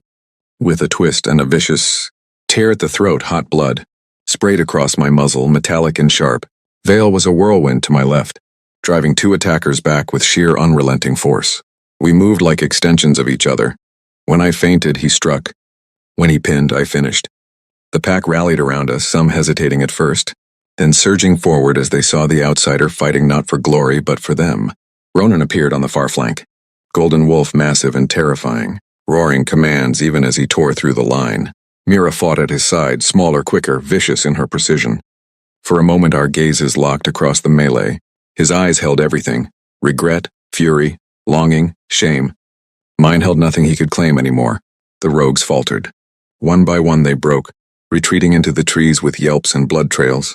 With a twist and a vicious tear at the throat, hot blood sprayed across my muzzle, metallic and sharp. Vale was a whirlwind to my left, driving two attackers back with sheer unrelenting force. We moved like extensions of each other. When I feinted, he struck. When he pinned, I finished. The pack rallied around us, some hesitating at first, then surging forward as they saw the outsider fighting not for glory but for them. Ronan appeared on the far flank, Golden Wolf massive and terrifying, roaring commands even as he tore through the line. Mira fought at his side, smaller, quicker, vicious in her precision. For a moment our gazes locked across the melee. His eyes held everything: regret, fury, longing, shame. Mine held nothing he could claim anymore. The rogues faltered. One by one they broke, retreating into the trees with yelps and blood trails.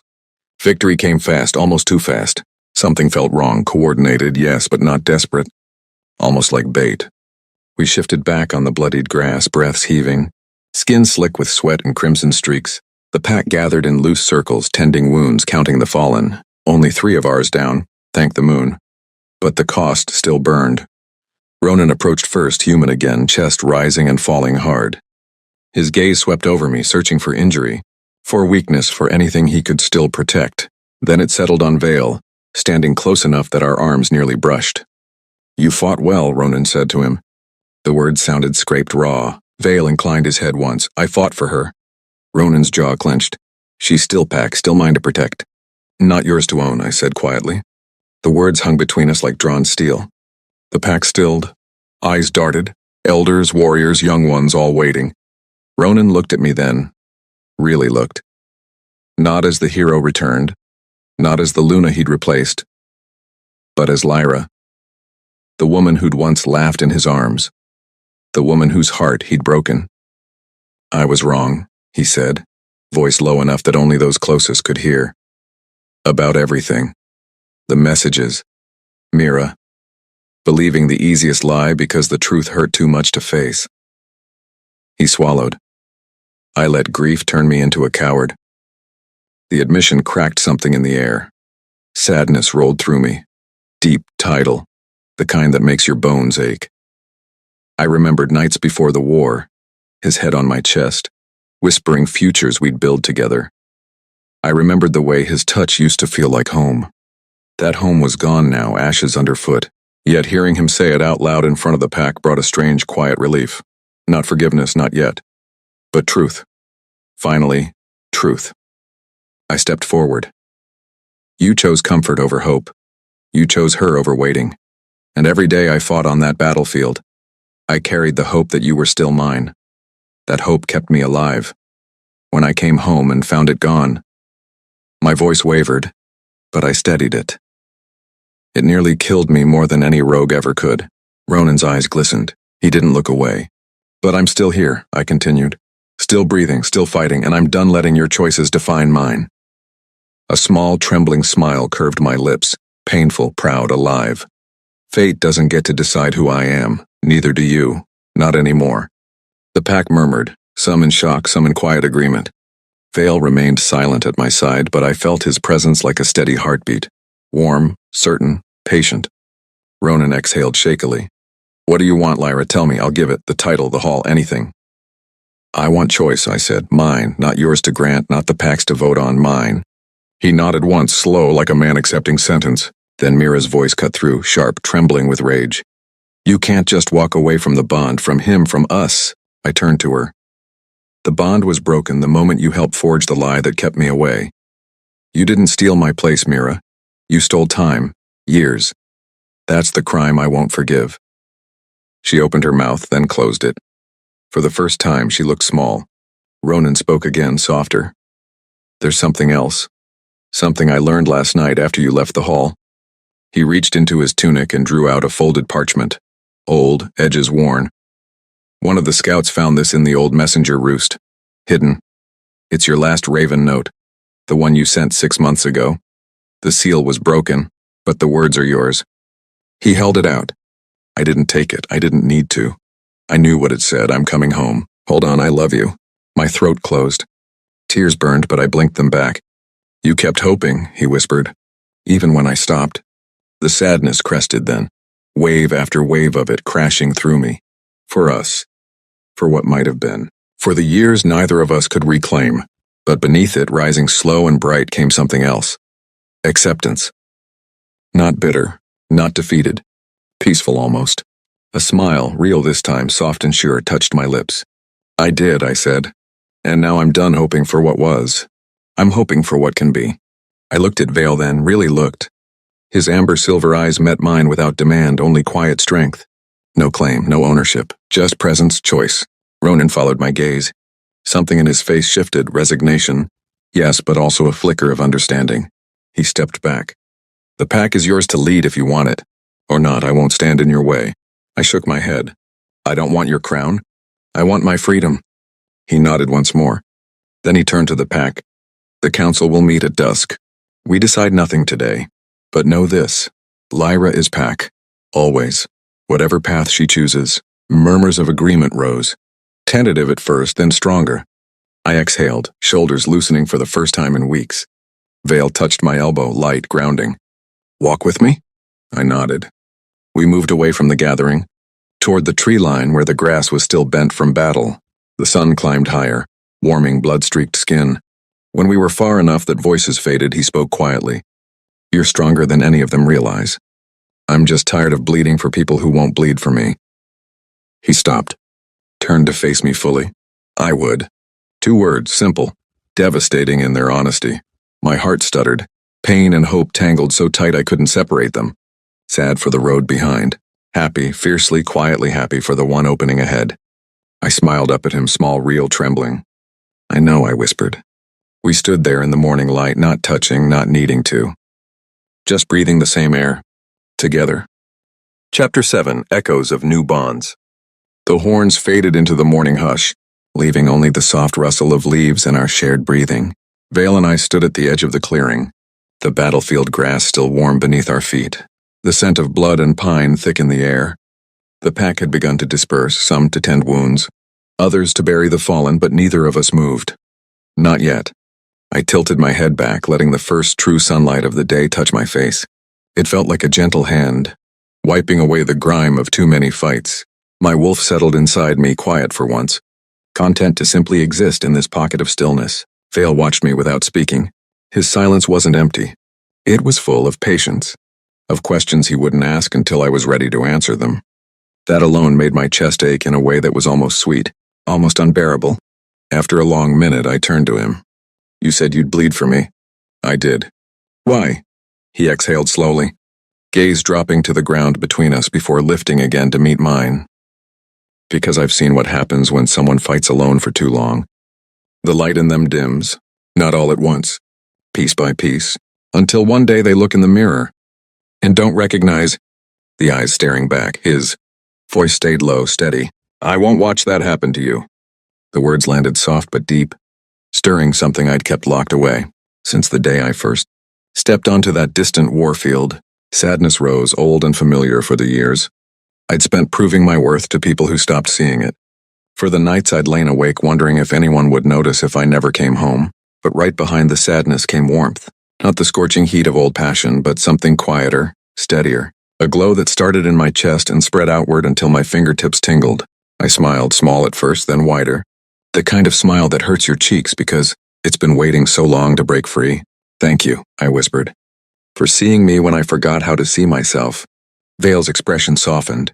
Victory came fast, almost too fast. Something felt wrong, coordinated, yes, but not desperate. Almost like bait. We shifted back on the bloodied grass, breaths heaving, skin slick with sweat and crimson streaks. The pack gathered in loose circles, tending wounds, counting the fallen. Only 3 of ours down, thank the moon. But the cost still burned. Ronan approached first, human again, chest rising and falling hard. His gaze swept over me, searching for injury, for weakness, for anything he could still protect. Then it settled on Vale, standing close enough that our arms nearly brushed. "You fought well," Ronan said to him. The words sounded scraped raw. Vale inclined his head once. "I fought for her." Ronan's jaw clenched. "She's still Pack, still mine to protect." "Not yours to own," I said quietly. The words hung between us like drawn steel. The Pack stilled. Eyes darted. Elders, warriors, young ones, all waiting. Ronan looked at me then. Really looked. Not as the hero returned. Not as the Luna he'd replaced. But as Lyra. The woman who'd once laughed in his arms. The woman whose heart he'd broken. "I was wrong," he said, voice low enough that only those closest could hear. "About everything. The messages. Mira. Believing the easiest lie because the truth hurt too much to face." He swallowed. I let grief turn me into a coward. The admission cracked something in the air. Sadness rolled through me. Deep, tidal. The kind that makes your bones ache. I remembered nights before the war, his head on my chest, whispering futures we'd build together. I remembered the way his touch used to feel like home. That home was gone now, ashes underfoot, yet hearing him say it out loud in front of the Pack brought a strange, quiet relief. Not forgiveness, not yet. But truth. Finally, truth. I stepped forward. "You chose comfort over hope. You chose her over waiting. And every day I fought on that battlefield, I carried the hope that you were still mine. That hope kept me alive. When I came home and found it gone, my voice wavered, but I steadied it. It nearly killed me more than any rogue ever could." Ronan's eyes glistened. He didn't look away. "But I'm still here," I continued. "Still breathing, still fighting, and I'm done letting your choices define mine." A small, trembling smile curved my lips, painful, proud, alive. "Fate doesn't get to decide who I am, neither do you. Not anymore." The Pack murmured, some in shock, some in quiet agreement. Vale remained silent at my side, but I felt his presence like a steady heartbeat. Warm, certain, patient. Ronan exhaled shakily. "What do you want, Lyra? Tell me, I'll give it. The title, the hall, anything." "I want choice," I said. "Mine, not yours to grant, not the Pack's to vote on, mine." He nodded once, slow, like a man accepting sentence. Then Mira's voice cut through, sharp, trembling with rage. "You can't just walk away from the bond, from him, from us." I turned to her. "The bond was broken the moment you helped forge the lie that kept me away. You didn't steal my place, Mira. You stole time, years. That's the crime I won't forgive." She opened her mouth, then closed it. For the first time, she looked small. Ronan spoke again, softer. "There's something else. Something I learned last night after you left the hall." He reached into his tunic and drew out a folded parchment. Old, edges worn. "One of the scouts found this in the old messenger roost. Hidden. It's your last Raven note. The one you sent 6 months ago. The seal was broken, but the words are yours." He held it out. I didn't take it. I didn't need to. I knew what it said. "I'm coming home. Hold on, I love you." My throat closed. Tears burned, but I blinked them back. "You kept hoping," he whispered, even when I stopped. The sadness crested then, wave after wave of it crashing through me. For us. For what might have been. For the years neither of us could reclaim. But beneath it, rising slow and bright, came something else. Acceptance. Not bitter. Not defeated. Peaceful almost. A smile, real this time, soft and sure, touched my lips. "I did," I said. "And now I'm done hoping for what was. I'm hoping for what can be." I looked at Vale then, really looked. His amber-silver eyes met mine without demand, only quiet strength. No claim, no ownership, just presence, choice. Ronan followed my gaze. Something in his face shifted, resignation. Yes, but also a flicker of understanding. He stepped back. "The Pack is yours to lead if you want it. Or not, I won't stand in your way." I shook my head. "I don't want your crown. I want my freedom." He nodded once more. Then he turned to the Pack. "The council will meet at dusk. We decide nothing today. But know this. Lyra is Pack. Always. Whatever path she chooses." Murmurs of agreement rose. Tentative at first, then stronger. I exhaled, shoulders loosening for the first time in weeks. Vale touched my elbow, light, grounding. "Walk with me?" I nodded. We moved away from the gathering, toward the tree line where the grass was still bent from battle. The sun climbed higher, warming blood-streaked skin. When we were far enough that voices faded, he spoke quietly. "You're stronger than any of them realize. I'm just tired of bleeding for people who won't bleed for me." He stopped, turned to face me fully. I would. 2 words, simple, devastating in their honesty. My heart stuttered. Pain and hope tangled so tight I couldn't separate them. Sad for the road behind. Happy, fiercely, quietly happy for the one opening ahead. I smiled up at him, small, real, trembling. "I know," I whispered. We stood there in the morning light, not touching, not needing to. Just breathing the same air. Together. Chapter 7. Echoes of New Bonds. The horns faded into the morning hush, leaving only the soft rustle of leaves and our shared breathing. Vale and I stood at the edge of the clearing, the battlefield grass still warm beneath our feet. The scent of blood and pine thick in the air. The pack had begun to disperse, some to tend wounds, others to bury the fallen, but neither of us moved. Not yet. I tilted my head back, letting the first true sunlight of the day touch my face. It felt like a gentle hand, wiping away the grime of too many fights. My wolf settled inside me, quiet for once, content to simply exist in this pocket of stillness. Vale watched me without speaking. His silence wasn't empty. It was full of patience, of questions he wouldn't ask until I was ready to answer them. That alone made my chest ache in a way that was almost sweet, almost unbearable. After a long minute, I turned to him. "You said you'd bleed for me." "I did." "Why?" He exhaled slowly, gaze dropping to the ground between us before lifting again to meet mine. "Because I've seen what happens when someone fights alone for too long. The light in them dims, not all at once, piece by piece, until one day they look in the mirror and don't recognize," the eyes staring back, his voice stayed low, steady. "I won't watch that happen to you." The words landed soft but deep, stirring something I'd kept locked away since the day I first stepped onto that distant warfield. Sadness rose, old and familiar for the years I'd spent proving my worth to people who stopped seeing it. For the nights I'd lain awake wondering if anyone would notice if I never came home. But right behind the sadness came warmth. Not the scorching heat of old passion, but something quieter, steadier. A glow that started in my chest and spread outward until my fingertips tingled. I smiled, small at first, then wider. The kind of smile that hurts your cheeks because it's been waiting so long to break free. "Thank you," I whispered, "for seeing me when I forgot how to see myself." Vale's expression softened,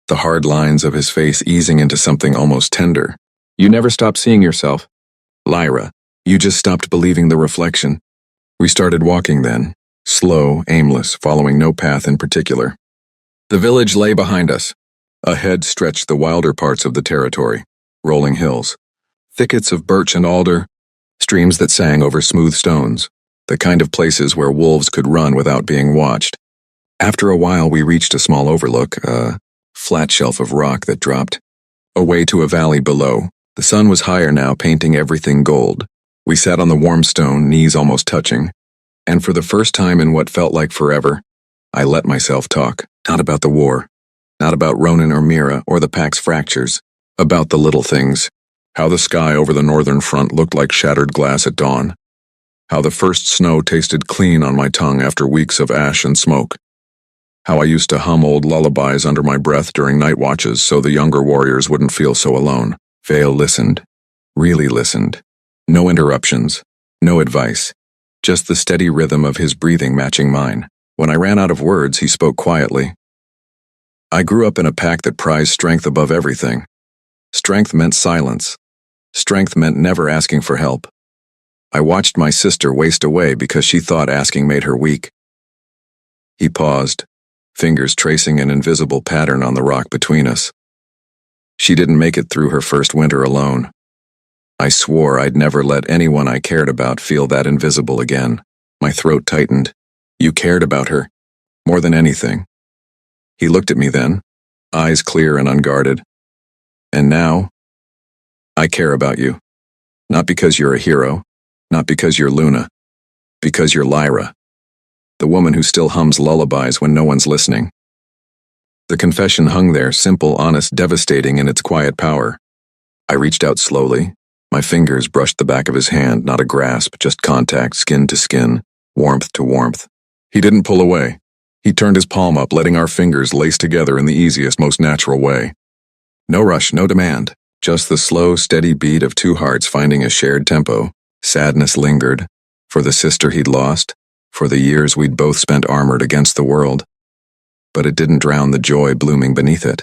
the hard lines of his face easing into something almost tender. "You never stopped seeing yourself, Lyra. You just stopped believing the reflection." We started walking then, slow, aimless, following no path in particular. The village lay behind us. Ahead stretched the wilder parts of the territory, rolling hills, thickets of birch and alder, streams that sang over smooth stones, the kind of places where wolves could run without being watched. After a while we reached a small overlook, a flat shelf of rock that dropped away to a valley below. The sun was higher now, painting everything gold. We sat on the warm stone, knees almost touching, and for the first time in what felt like forever, I let myself talk. Not about the war, not about Ronan or Mira or the pack's fractures, about the little things. How the sky over the northern front looked like shattered glass at dawn. How the first snow tasted clean on my tongue after weeks of ash and smoke. How I used to hum old lullabies under my breath during night watches so the younger warriors wouldn't feel so alone. Vale listened, really listened. No interruptions, no advice, just the steady rhythm of his breathing matching mine. When I ran out of words, he spoke quietly. "I grew up in a pack that prized strength above everything. Strength meant silence. Strength meant never asking for help. I watched my sister waste away because she thought asking made her weak." He paused, fingers tracing an invisible pattern on the rock between us. "She didn't make it through her first winter alone. I swore I'd never let anyone I cared about feel that invisible again." My throat tightened. "You cared about her, more than anything." He looked at me then, eyes clear and unguarded. "And now, I care about you. Not because you're a hero, not because you're Luna, because you're Lyra. The woman who still hums lullabies when no one's listening." The confession hung there, simple, honest, devastating in its quiet power. I reached out slowly. My fingers brushed the back of his hand, not a grasp, just contact, skin to skin, warmth to warmth. He didn't pull away. He turned his palm up, letting our fingers lace together in the easiest, most natural way. No rush, no demand. Just the slow, steady beat of two hearts finding a shared tempo. Sadness lingered. For the sister he'd lost. For the years we'd both spent armored against the world. But it didn't drown the joy blooming beneath it.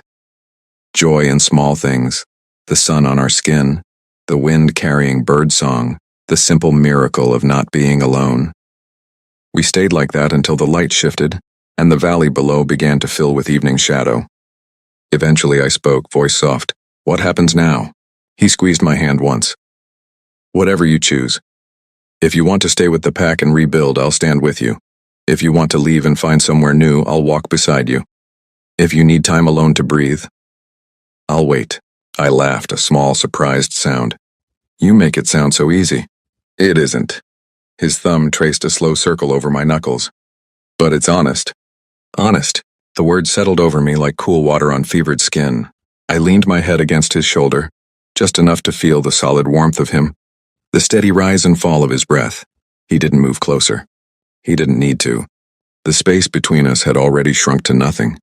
Joy in small things. The sun on our skin. The wind carrying birdsong. The simple miracle of not being alone. We stayed like that until the light shifted, and the valley below began to fill with evening shadow. Eventually I spoke, voice soft. What happens now? He squeezed my hand once. Whatever you choose. If you want to stay with the pack and rebuild, I'll stand with you. If you want to leave and find somewhere new, I'll walk beside you. If you need time alone to breathe, I'll wait. I laughed, a small, surprised sound. You make it sound so easy. It isn't. His thumb traced a slow circle over my knuckles. But it's honest. Honest. The word settled over me like cool water on fevered skin. I leaned my head against his shoulder, just enough to feel the solid warmth of him, the steady rise and fall of his breath. He didn't move closer. He didn't need to. The space between us had already shrunk to nothing.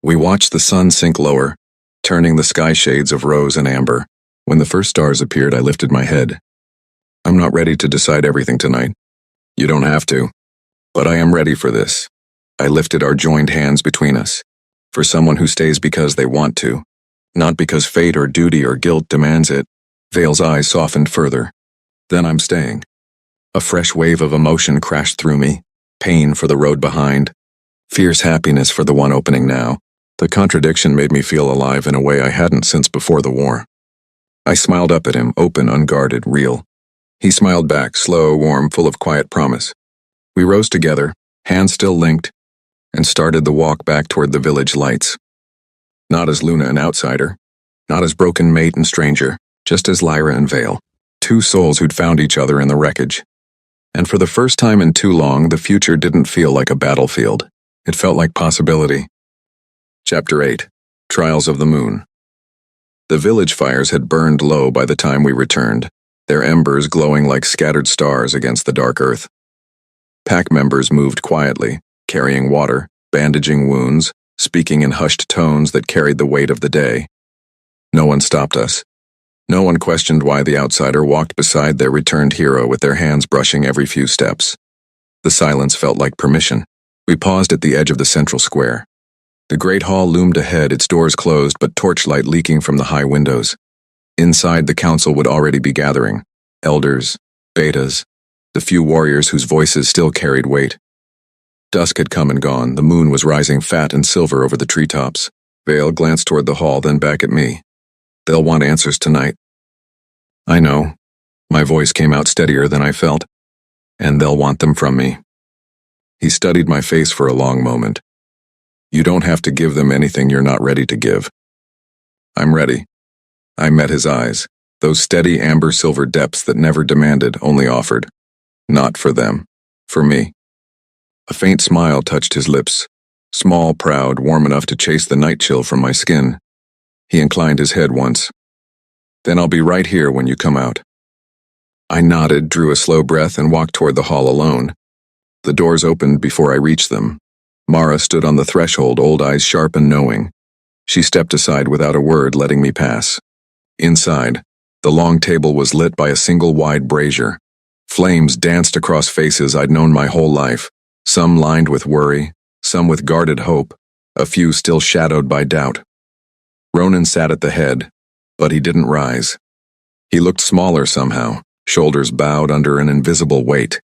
We watched the sun sink lower, turning the sky shades of rose and amber. When the first stars appeared, I lifted my head. I'm not ready to decide everything tonight. You don't have to. But I am ready for this. I lifted our joined hands between us. For someone who stays because they want to, not because fate or duty or guilt demands it. Vale's eyes softened further. Then I'm staying. A fresh wave of emotion crashed through me. Pain for the road behind. Fierce happiness for the one opening now. The contradiction made me feel alive in a way I hadn't since before the war. I smiled up at him, open, unguarded, real. He smiled back, slow, warm, full of quiet promise. We rose together, hands still linked, and started the walk back toward the village lights. Not as Luna, an outsider. Not as broken mate and stranger. Just as Lyra and Vale. Two souls who'd found each other in the wreckage. And for the first time in too long, the future didn't feel like a battlefield. It felt like possibility. Chapter 8. Trials of the Moon. The village fires had burned low by the time we returned, their embers glowing like scattered stars against the dark earth. Pack members moved quietly, carrying water, bandaging wounds, speaking in hushed tones that carried the weight of the day. No one stopped us. No one questioned why the outsider walked beside their returned hero with their hands brushing every few steps. The silence felt like permission. We paused at the edge of the central square. The great hall loomed ahead, its doors closed but torchlight leaking from the high windows. Inside, the council would already be gathering. Elders, betas, the few warriors whose voices still carried weight. Dusk had come and gone. The moon was rising fat and silver over the treetops. Vale glanced toward the hall, then back at me. They'll want answers tonight. I know. My voice came out steadier than I felt. And they'll want them from me. He studied my face for a long moment. You don't have to give them anything you're not ready to give. I'm ready. I met his eyes, those steady amber-silver depths that never demanded, only offered. Not for them. For me. A faint smile touched his lips. Small, proud, warm enough to chase the night chill from my skin. He inclined his head once. Then I'll be right here when you come out. I nodded, drew a slow breath, and walked toward the hall alone. The doors opened before I reached them. Mara stood on the threshold, old eyes sharp and knowing. She stepped aside without a word, letting me pass. Inside, the long table was lit by a single wide brazier. Flames danced across faces I'd known my whole life, some lined with worry, some with guarded hope, a few still shadowed by doubt. Ronan sat at the head, but he didn't rise. He looked smaller somehow, shoulders bowed under an invisible weight.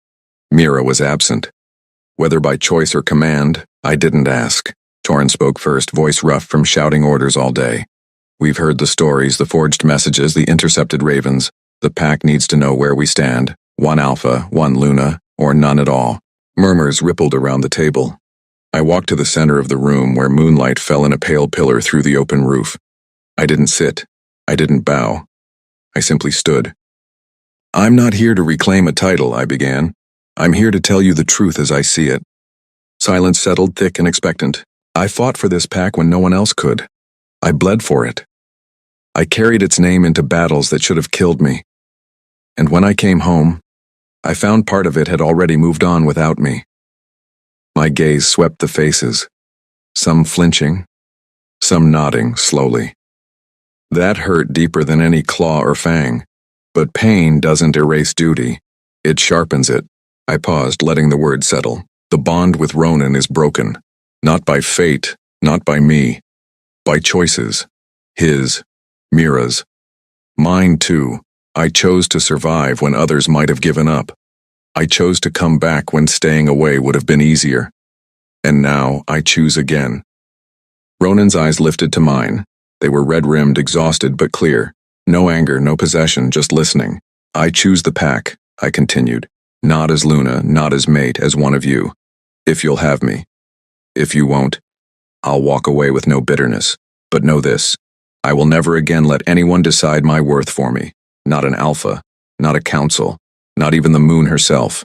Mira was absent. Whether by choice or command, I didn't ask. Torrin spoke first, voice rough from shouting orders all day. We've heard the stories, the forged messages, the intercepted ravens. The pack needs to know where we stand. One Alpha, one Luna, or none at all. Murmurs rippled around the table. I walked to the center of the room where moonlight fell in a pale pillar through the open roof. I didn't sit. I didn't bow. I simply stood. I'm not here to reclaim a title, I began. I'm here to tell you the truth as I see it. Silence settled, thick and expectant. I fought for this pack when no one else could. I bled for it. I carried its name into battles that should have killed me. And when I came home, I found part of it had already moved on without me. My gaze swept the faces, some flinching, some nodding slowly. That hurt deeper than any claw or fang. But pain doesn't erase duty. It sharpens it. I paused, letting the word settle. The bond with Ronan is broken. Not by fate, not by me. By choices. His. Mira's. Mine too. I chose to survive when others might have given up. I chose to come back when staying away would have been easier. And now I choose again. Ronan's eyes lifted to mine. They were red-rimmed, exhausted but clear. No anger, no possession, just listening. I choose the pack, I continued. Not as Luna, not as mate, as one of you. If you'll have me. If you won't, I'll walk away with no bitterness. But know this, I will never again let anyone decide my worth for me. Not an alpha, not a council, not even the moon herself.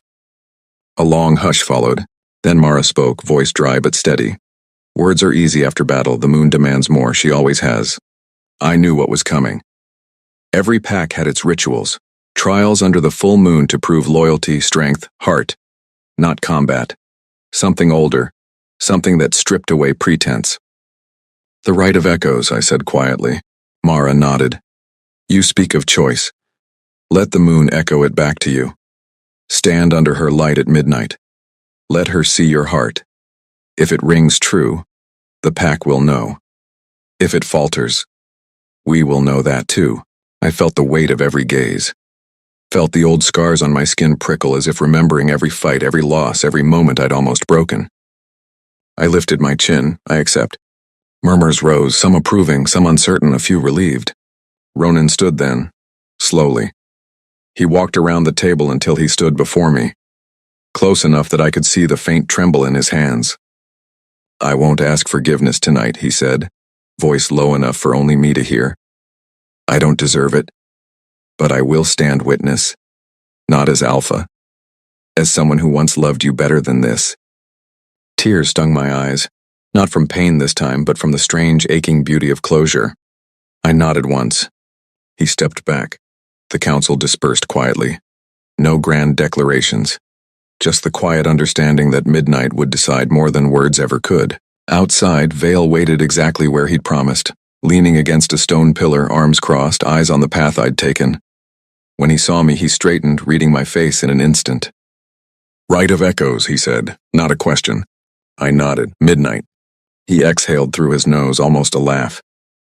A long hush followed. Then Mara spoke, voice dry but steady. Words are easy after battle, the moon demands more, she always has. I knew what was coming. Every pack had its rituals, trials under the full moon to prove loyalty, strength, heart. Not combat. Something older, something that stripped away pretense. The right of echoes, I said quietly. Mara nodded. You speak of choice. Let the moon echo it back to you. Stand under her light at midnight. Let her see your heart. If it rings true, the pack will know. If it falters, we will know that too. I felt the weight of every gaze. Felt the old scars on my skin prickle as if remembering every fight, every loss, every moment I'd almost broken. I lifted my chin, I accept. Murmurs rose, some approving, some uncertain, a few relieved. Ronan stood then, slowly. He walked around the table until he stood before me, close enough that I could see the faint tremble in his hands. I won't ask forgiveness tonight, he said, voice low enough for only me to hear. I don't deserve it, but I will stand witness, not as alpha, as someone who once loved you better than this. Tears stung my eyes, not from pain this time, but from the strange, aching beauty of closure. I nodded once. He stepped back. The council dispersed quietly. No grand declarations. Just the quiet understanding that midnight would decide more than words ever could. Outside, Vale waited exactly where he'd promised, leaning against a stone pillar, arms crossed, eyes on the path I'd taken. When he saw me, he straightened, reading my face in an instant. Right of echoes, he said, not a question. I nodded. Midnight. He exhaled through his nose, almost a laugh.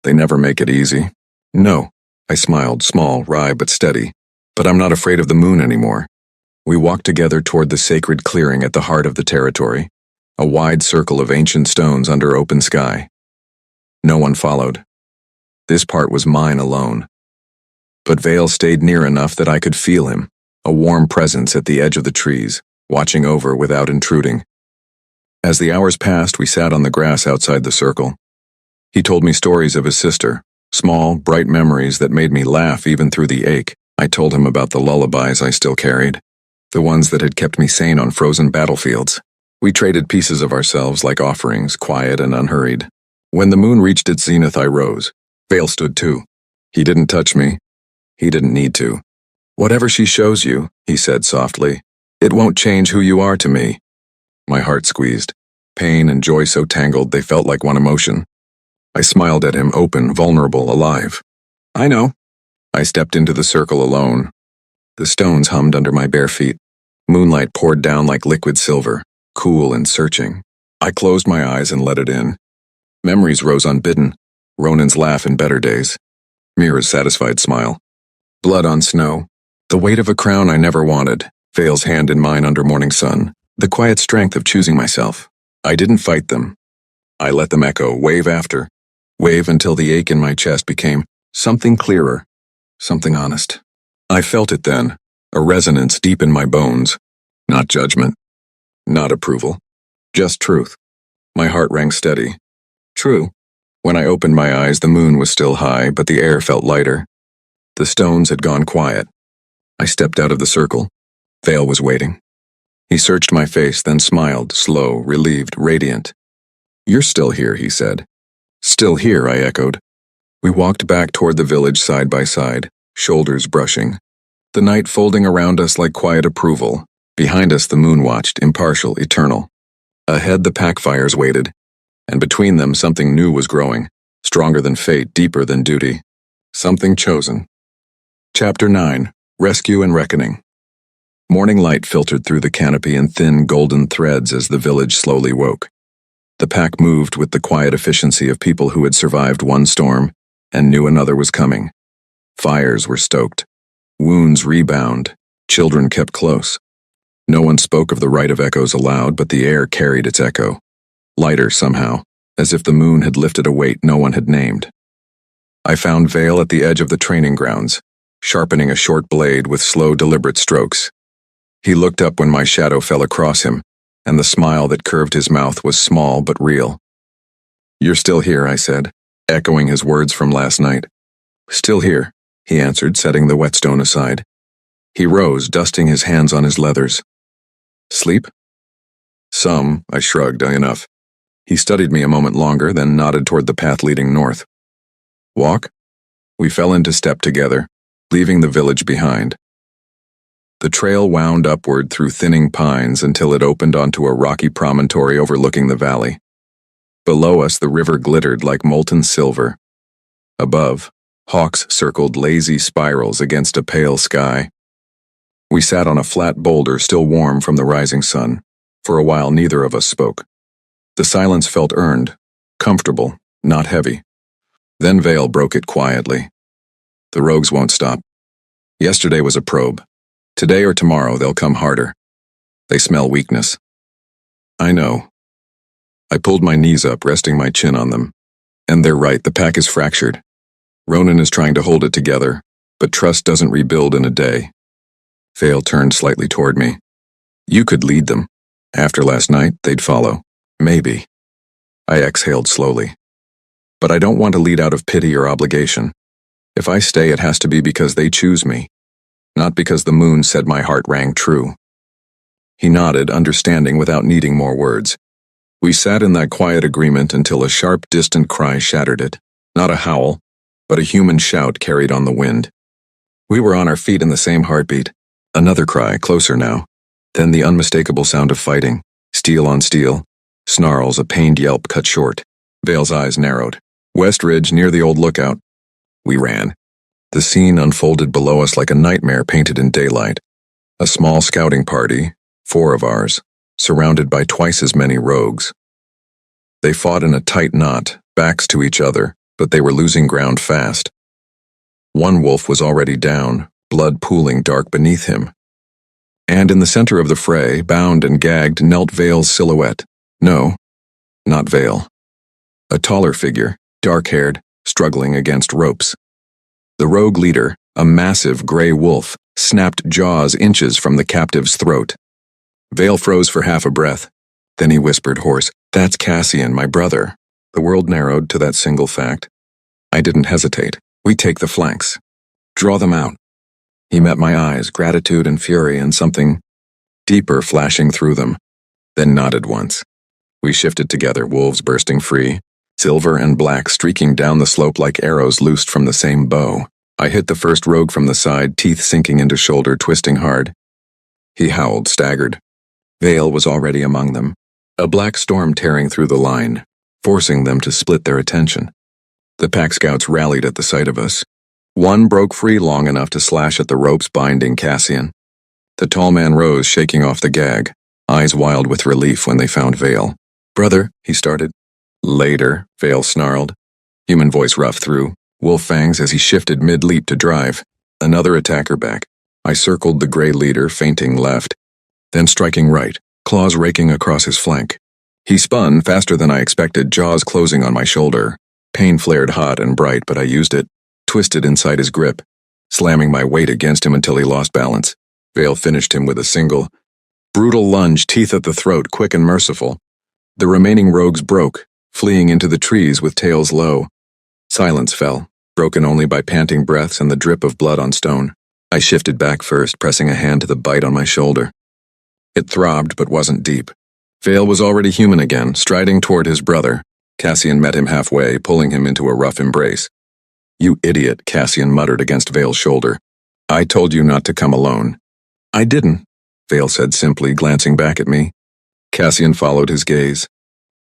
They never make it easy. No, I smiled, small, wry but steady. But I'm not afraid of the moon anymore. We walked together toward the sacred clearing at the heart of the territory, a wide circle of ancient stones under open sky. No one followed. This part was mine alone. But Vale stayed near enough that I could feel him, a warm presence at the edge of the trees, watching over without intruding. As the hours passed, we sat on the grass outside the circle. He told me stories of his sister, small, bright memories that made me laugh even through the ache. I told him about the lullabies I still carried, the ones that had kept me sane on frozen battlefields. We traded pieces of ourselves like offerings, quiet and unhurried. When the moon reached its zenith, I rose. Vale stood too. He didn't touch me. He didn't need to. Whatever she shows you, he said softly, it won't change who you are to me. My heart squeezed. Pain and joy so tangled they felt like one emotion. I smiled at him, open, vulnerable, alive. I know. I stepped into the circle alone. The stones hummed under my bare feet. Moonlight poured down like liquid silver, cool and searching. I closed my eyes and let it in. Memories rose unbidden. Ronan's laugh in better days. Mira's satisfied smile. Blood on snow. The weight of a crown I never wanted. Vale's hand in mine under morning sun. The quiet strength of choosing myself. I didn't fight them. I let them echo, wave after. Wave until the ache in my chest became something clearer. Something honest. I felt it then. A resonance deep in my bones. Not judgment. Not approval. Just truth. My heart rang steady. True. When I opened my eyes, the moon was still high, but the air felt lighter. The stones had gone quiet. I stepped out of the circle. Vale was waiting. He searched my face, then smiled, slow, relieved, radiant. You're still here, he said. Still here, I echoed. We walked back toward the village side by side, shoulders brushing. The night folding around us like quiet approval. Behind us the moon watched, impartial, eternal. Ahead the pack fires waited, and between them something new was growing, stronger than fate, deeper than duty. Something chosen. Chapter 9. Rescue and Reckoning. Morning light filtered through the canopy in thin golden threads as the village slowly woke. The pack moved with the quiet efficiency of people who had survived one storm and knew another was coming. Fires were stoked. Wounds rebound. Children kept close. No one spoke of the right of echoes aloud, but the air carried its echo. Lighter somehow, as if the moon had lifted a weight no one had named. I found Vale at the edge of the training grounds, sharpening a short blade with slow, deliberate strokes. He looked up when my shadow fell across him, and the smile that curved his mouth was small but real. "You're still here," I said, echoing his words from last night. "Still here," he answered, setting the whetstone aside. He rose, dusting his hands on his leathers. "Sleep?" "Some," I shrugged, enough. He studied me a moment longer, then nodded toward the path leading north. "Walk?" We fell into step together, leaving the village behind. The trail wound upward through thinning pines until it opened onto a rocky promontory overlooking the valley. Below us, the river glittered like molten silver. Above, hawks circled lazy spirals against a pale sky. We sat on a flat boulder still warm from the rising sun. For a while, neither of us spoke. The silence felt earned, comfortable, not heavy. Then Vale broke it quietly. "The rogues won't stop. Yesterday was a probe. Today or tomorrow they'll come harder. They smell weakness." "I know." I pulled my knees up, resting my chin on them. "And they're right, the pack is fractured. Ronan is trying to hold it together, but trust doesn't rebuild in a day." Vale turned slightly toward me. "You could lead them. After last night, they'd follow. Maybe." I exhaled slowly. "But I don't want to lead out of pity or obligation. If I stay, it has to be because they choose me, not because the moon said my heart rang true." He nodded, understanding without needing more words. We sat in that quiet agreement until a sharp, distant cry shattered it. Not a howl, but a human shout carried on the wind. We were on our feet in the same heartbeat. Another cry, closer now. Then the unmistakable sound of fighting, steel on steel. Snarls, a pained yelp cut short. Vale's eyes narrowed. "West Ridge, near the old lookout." We ran. The scene unfolded below us like a nightmare painted in daylight. A small scouting party, 4 of ours, surrounded by twice as many rogues. They fought in a tight knot, backs to each other, but they were losing ground fast. One wolf was already down, blood pooling dark beneath him. And in the center of the fray, bound and gagged, knelt Vale's silhouette. No, not Vale. A taller figure, dark-haired, struggling against ropes. The rogue leader, a massive gray wolf, snapped jaws inches from the captive's throat. Vale froze for half a breath. Then he whispered hoarse, "That's Cassian, my brother." The world narrowed to that single fact. I didn't hesitate. "We take the flanks. Draw them out." He met my eyes, gratitude and fury and something deeper flashing through them, then nodded once. We shifted together, wolves bursting free, silver and black streaking down the slope like arrows loosed from the same bow. I hit the first rogue from the side, teeth sinking into shoulder, twisting hard. He howled, staggered. Vale was already among them, a black storm tearing through the line, forcing them to split their attention. The pack scouts rallied at the sight of us. One broke free long enough to slash at the ropes binding Cassian. The tall man rose, shaking off the gag, eyes wild with relief when they found Vale. "Brother," he started. "Later," Vale snarled. Human voice rough through, wolf fangs as he shifted mid-leap to drive. Another attacker back. I circled the gray leader, feinting left, then striking right, claws raking across his flank. He spun faster than I expected, jaws closing on my shoulder. Pain flared hot and bright, but I used it, twisted inside his grip, slamming my weight against him until he lost balance. Vale finished him with a single, brutal lunge, teeth at the throat, quick and merciful. The remaining rogues broke, fleeing into the trees with tails low. Silence fell, broken only by panting breaths and the drip of blood on stone. I shifted back first, pressing a hand to the bite on my shoulder. It throbbed but wasn't deep. Vale was already human again, striding toward his brother. Cassian met him halfway, pulling him into a rough embrace. "You idiot," Cassian muttered against Vale's shoulder. "I told you not to come alone." "I didn't," Vale said simply, glancing back at me. Cassian followed his gaze.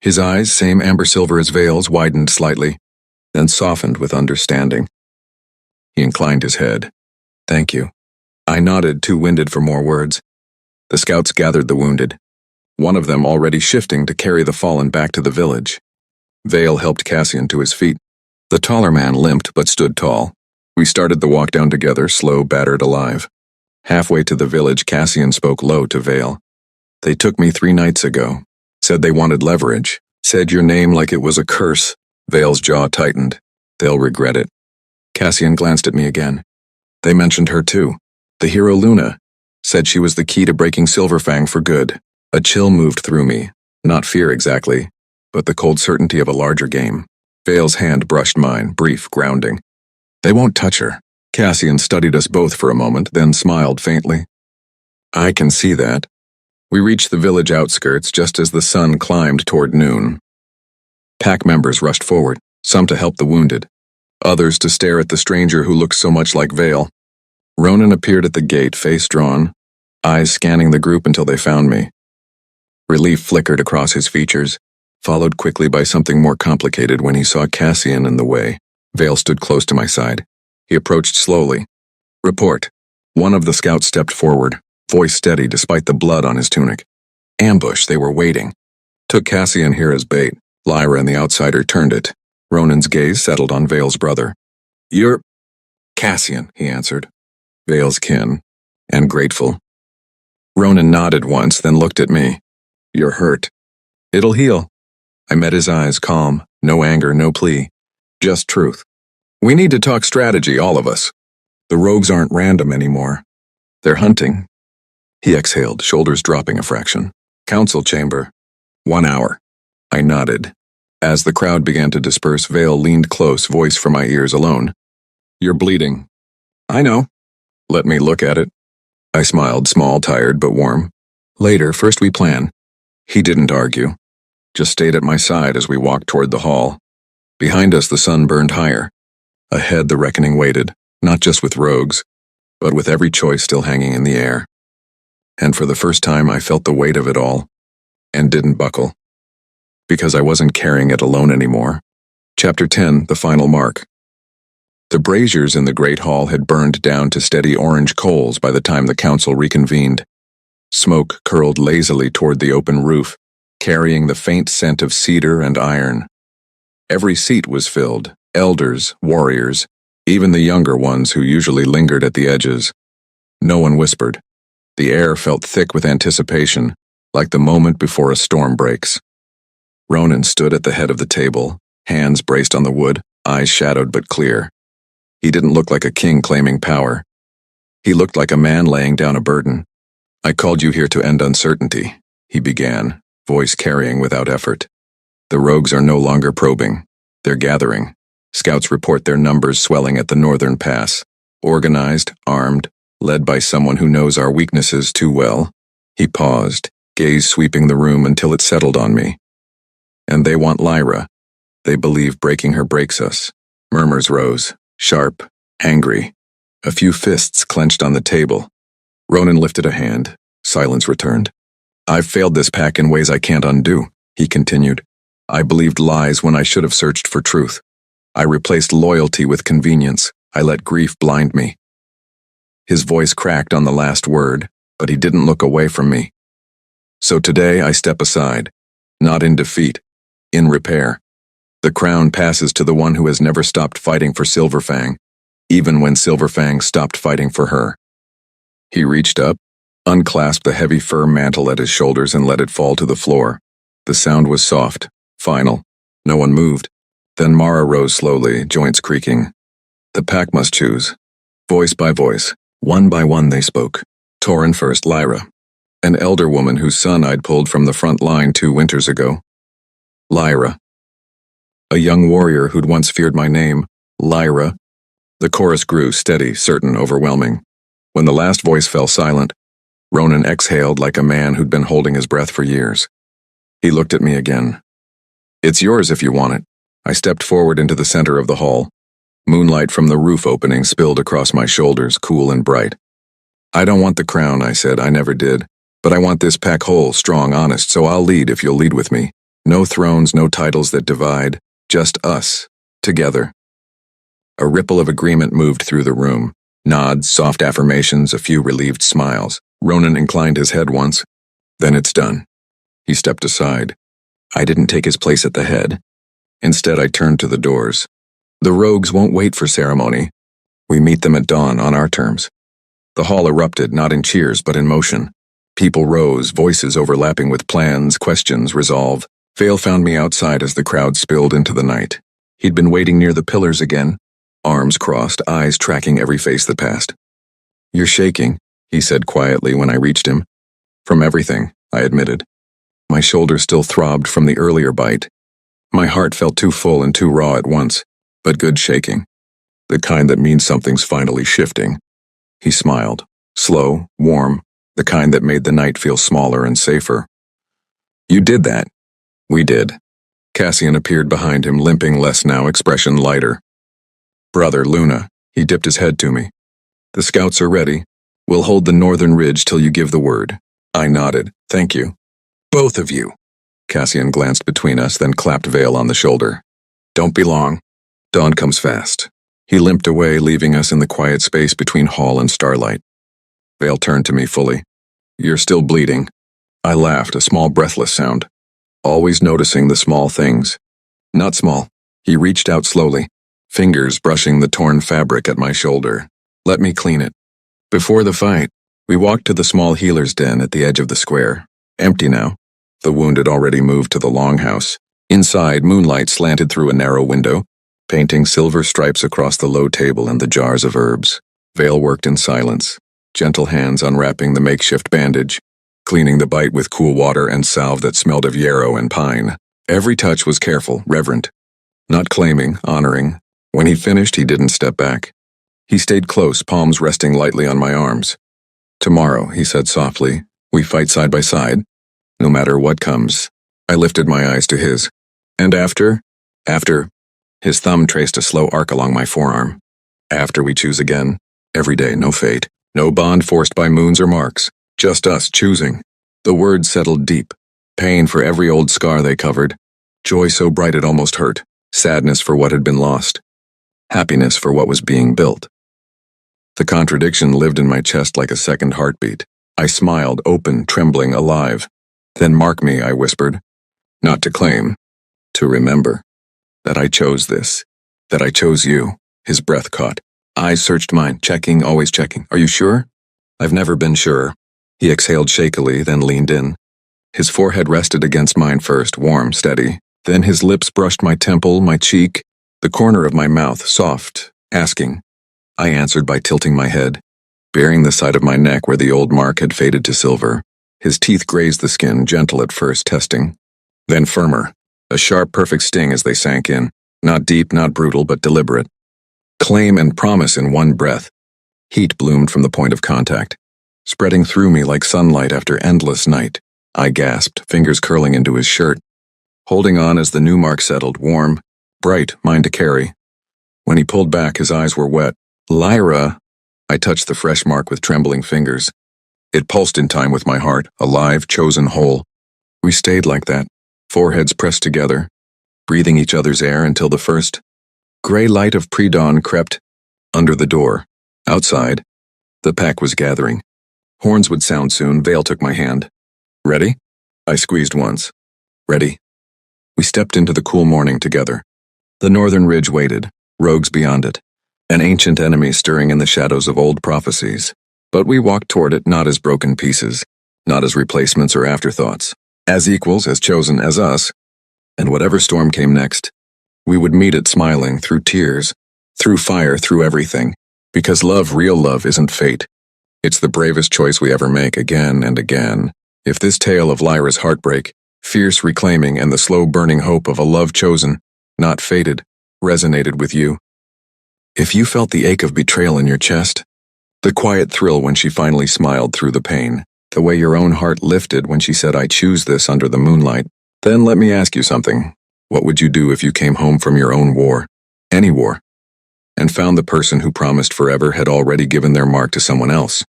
His eyes, same amber silver as Vale's, widened slightly, then softened with understanding. He inclined his head. Thank you. I nodded, too winded for more words. The scouts gathered the wounded, one of them already shifting to carry the fallen back to the village. Vale helped Cassian to his feet. The taller man limped but stood tall. We started the walk down together, slow, battered, alive. Halfway to the village, Cassian spoke low to Vale. They took me 3 nights ago. Said they wanted leverage. Said your name like it was a curse. Vale's jaw tightened. They'll regret it. Cassian glanced at me again. They mentioned her too. The hero Luna. Said she was the key to breaking Silverfang for good. A chill moved through me. Not fear exactly, but the cold certainty of a larger game. Vale's hand brushed mine, brief, grounding. They won't touch her. Cassian studied us both for a moment, then smiled faintly. I can see that. We reached the village outskirts just as the sun climbed toward noon. Pack members rushed forward, some to help the wounded, others to stare at the stranger who looked so much like Vale. Ronan appeared at the gate, face drawn, eyes scanning the group until they found me. Relief flickered across his features, followed quickly by something more complicated when he saw Cassian in the way. Vale stood close to my side. He approached slowly. Report. One of the scouts stepped forward, voice steady despite the blood on his tunic. Ambush, they were waiting. Took Cassian here as bait. Lyra and the outsider turned it. Ronan's gaze settled on Vale's brother. You're... Cassian, he answered. Vale's kin. And grateful. Ronan nodded once, then looked at me. You're hurt. It'll heal. I met his eyes, calm, no anger, no plea. Just truth. We need to talk strategy, all of us. The rogues aren't random anymore. They're hunting. He exhaled, shoulders dropping a fraction. Council chamber. 1 hour. I nodded. As the crowd began to disperse, Vale leaned close, voice for my ears alone. You're bleeding. I know. Let me look at it. I smiled, small, tired, but warm. Later, first we plan. He didn't argue. Just stayed at my side as we walked toward the hall. Behind us, the sun burned higher. Ahead, the reckoning waited, not just with rogues, but with every choice still hanging in the air. And for the first time, I felt the weight of it all, and didn't buckle. Because I wasn't carrying it alone anymore. Chapter 10, the final mark. The braziers in the great hall had burned down to steady orange coals by the time the council reconvened. Smoke curled lazily toward the open roof, carrying the faint scent of cedar and iron. Every seat was filled, elders, warriors, even the younger ones who usually lingered at the edges. No one whispered. The air felt thick with anticipation, like the moment before a storm breaks. Ronan stood at the head of the table, hands braced on the wood, eyes shadowed but clear. He didn't look like a king claiming power. He looked like a man laying down a burden. I called you here to end uncertainty, he began, voice carrying without effort. The rogues are no longer probing. They're gathering. Scouts report their numbers swelling at the northern pass. Organized, armed, led by someone who knows our weaknesses too well. He paused, gaze sweeping the room until it settled on me. And they want Lyra. They believe breaking her breaks us. Murmurs rose, sharp, angry. A few fists clenched on the table. Ronan lifted a hand. Silence returned. I've failed this pack in ways I can't undo, he continued. I believed lies when I should have searched for truth. I replaced loyalty with convenience. I let grief blind me. His voice cracked on the last word, but he didn't look away from me. So today I step aside, not in defeat, in repair. The crown passes to the one who has never stopped fighting for Silverfang, even when Silverfang stopped fighting for her. He reached up, unclasped the heavy fur mantle at his shoulders and let it fall to the floor. The sound was soft, final. No one moved. Then Mara rose slowly, joints creaking. The pack must choose. Voice by voice, one by one they spoke. Torin first, Lyra, an elder woman whose son I'd pulled from the front line 2 winters ago. Lyra. A young warrior who'd once feared my name, Lyra. The chorus grew, steady, certain, overwhelming. When the last voice fell silent, Ronan exhaled like a man who'd been holding his breath for years. He looked at me again. It's yours if you want it. I stepped forward into the center of the hall. Moonlight from the roof opening spilled across my shoulders, cool and bright. I don't want the crown, I said, I never did. But I want this pack whole, strong, honest, so I'll lead if you'll lead with me. No thrones, no titles that divide, just us, together. A ripple of agreement moved through the room. Nods, soft affirmations, a few relieved smiles. Ronan inclined his head once. Then it's done. He stepped aside. I didn't take his place at the head. Instead, I turned to the doors. The rogues won't wait for ceremony. We meet them at dawn on our terms. The hall erupted, not in cheers, but in motion. People rose, voices overlapping with plans, questions, resolve. Vale found me outside as the crowd spilled into the night. He'd been waiting near the pillars again, arms crossed, eyes tracking every face that passed. You're shaking, he said quietly when I reached him. From everything, I admitted. My shoulder still throbbed from the earlier bite. My heart felt too full and too raw at once, but good shaking. The kind that means something's finally shifting. He smiled, slow, warm, the kind that made the night feel smaller and safer. You did that. We did. Cassian appeared behind him, limping less now, expression lighter. Brother, Luna, he dipped his head to me. The scouts are ready. We'll hold the northern ridge till you give the word. I nodded. Thank you. Both of you. Cassian glanced between us, then clapped Vale on the shoulder. Don't be long. Dawn comes fast. He limped away, leaving us in the quiet space between hall and starlight. Vale turned to me fully. You're still bleeding. I laughed, a small breathless sound. Always noticing the small things. Not small. He reached out slowly, fingers brushing the torn fabric at my shoulder. Let me clean it. Before the fight, we walked to the small healer's den at the edge of the square. Empty now. The wounded already moved to the longhouse. Inside, moonlight slanted through a narrow window, painting silver stripes across the low table and the jars of herbs. Vale worked in silence, gentle hands unwrapping the makeshift bandage, cleaning the bite with cool water and salve that smelled of yarrow and pine. Every touch was careful, reverent. Not claiming, honoring. When he finished, he didn't step back. He stayed close, palms resting lightly on my arms. Tomorrow, he said softly, we fight side by side, no matter what comes. I lifted my eyes to his. And after? His thumb traced a slow arc along my forearm. After we choose again. Every day, no fate. No bond forced by moons or marks. Just us choosing. The words settled deep. Pain for every old scar they covered. Joy so bright it almost hurt. Sadness for what had been lost. Happiness for what was being built. The contradiction lived in my chest like a second heartbeat. I smiled, open, trembling, alive. Then mark me, I whispered. Not to claim. To remember. That I chose this. That I chose you. His breath caught. Eyes searched mine, checking, always checking. Are you sure? I've never been sure. He exhaled shakily, then leaned in. His forehead rested against mine first, warm, steady. Then his lips brushed my temple, my cheek, the corner of my mouth, soft, asking. I answered by tilting my head, baring the side of my neck where the old mark had faded to silver. His teeth grazed the skin, gentle at first, testing. Then firmer, a sharp, perfect sting as they sank in. Not deep, not brutal, but deliberate. Claim and promise in one breath. Heat bloomed from the point of contact, spreading through me like sunlight after endless night. I gasped, fingers curling into his shirt, holding on as the new mark settled, warm, bright, mine to carry. When he pulled back, his eyes were wet. Lyra! I touched the fresh mark with trembling fingers. It pulsed in time with my heart, alive, chosen whole. We stayed like that, foreheads pressed together, breathing each other's air until the first gray light of pre-dawn crept under the door. Outside, the pack was gathering. Horns would sound soon. Vale took my hand. Ready? I squeezed once. Ready. We stepped into the cool morning together. The northern ridge waited, rogues beyond it, an ancient enemy stirring in the shadows of old prophecies. But we walked toward it not as broken pieces, not as replacements or afterthoughts, as equals, as chosen, as us. And whatever storm came next, we would meet it smiling, through tears, through fire, through everything. Because love, real love, isn't fate. It's the bravest choice we ever make, again and again. If this tale of Lyra's heartbreak, fierce reclaiming, and the slow burning hope of a love chosen, not fated, resonated with you. If you felt the ache of betrayal in your chest, the quiet thrill when she finally smiled through the pain, the way your own heart lifted when she said, I choose this under the moonlight, then let me ask you something. What would you do if you came home from your own war, any war, and found the person who promised forever had already given their mark to someone else?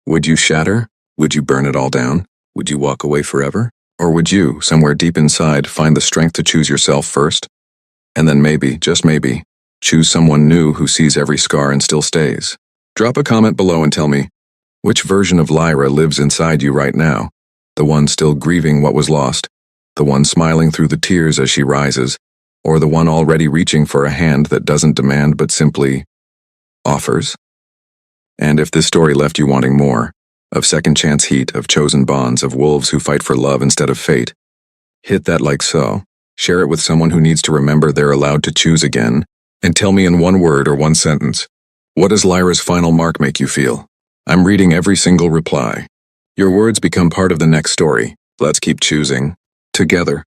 Would you shatter? Would you burn it all down? Would you walk away forever? Or would you, somewhere deep inside, find the strength to choose yourself first? And then maybe, just maybe, Choose someone new who sees every scar and still stays. Drop a comment below and tell me, which version of Lyra lives inside you right now? The one still grieving what was lost? The one smiling through the tears as she rises? Or the one already reaching for a hand that doesn't demand but simply offers? And if this story left you wanting more, of second chance heat, of chosen bonds, of wolves who fight for love instead of fate, hit that like so, share it with someone who needs to remember they're allowed to choose again, and tell me in one word or one sentence, what does Lyra's final mark make you feel? I'm reading every single reply. Your words become part of the next story. Let's keep choosing together.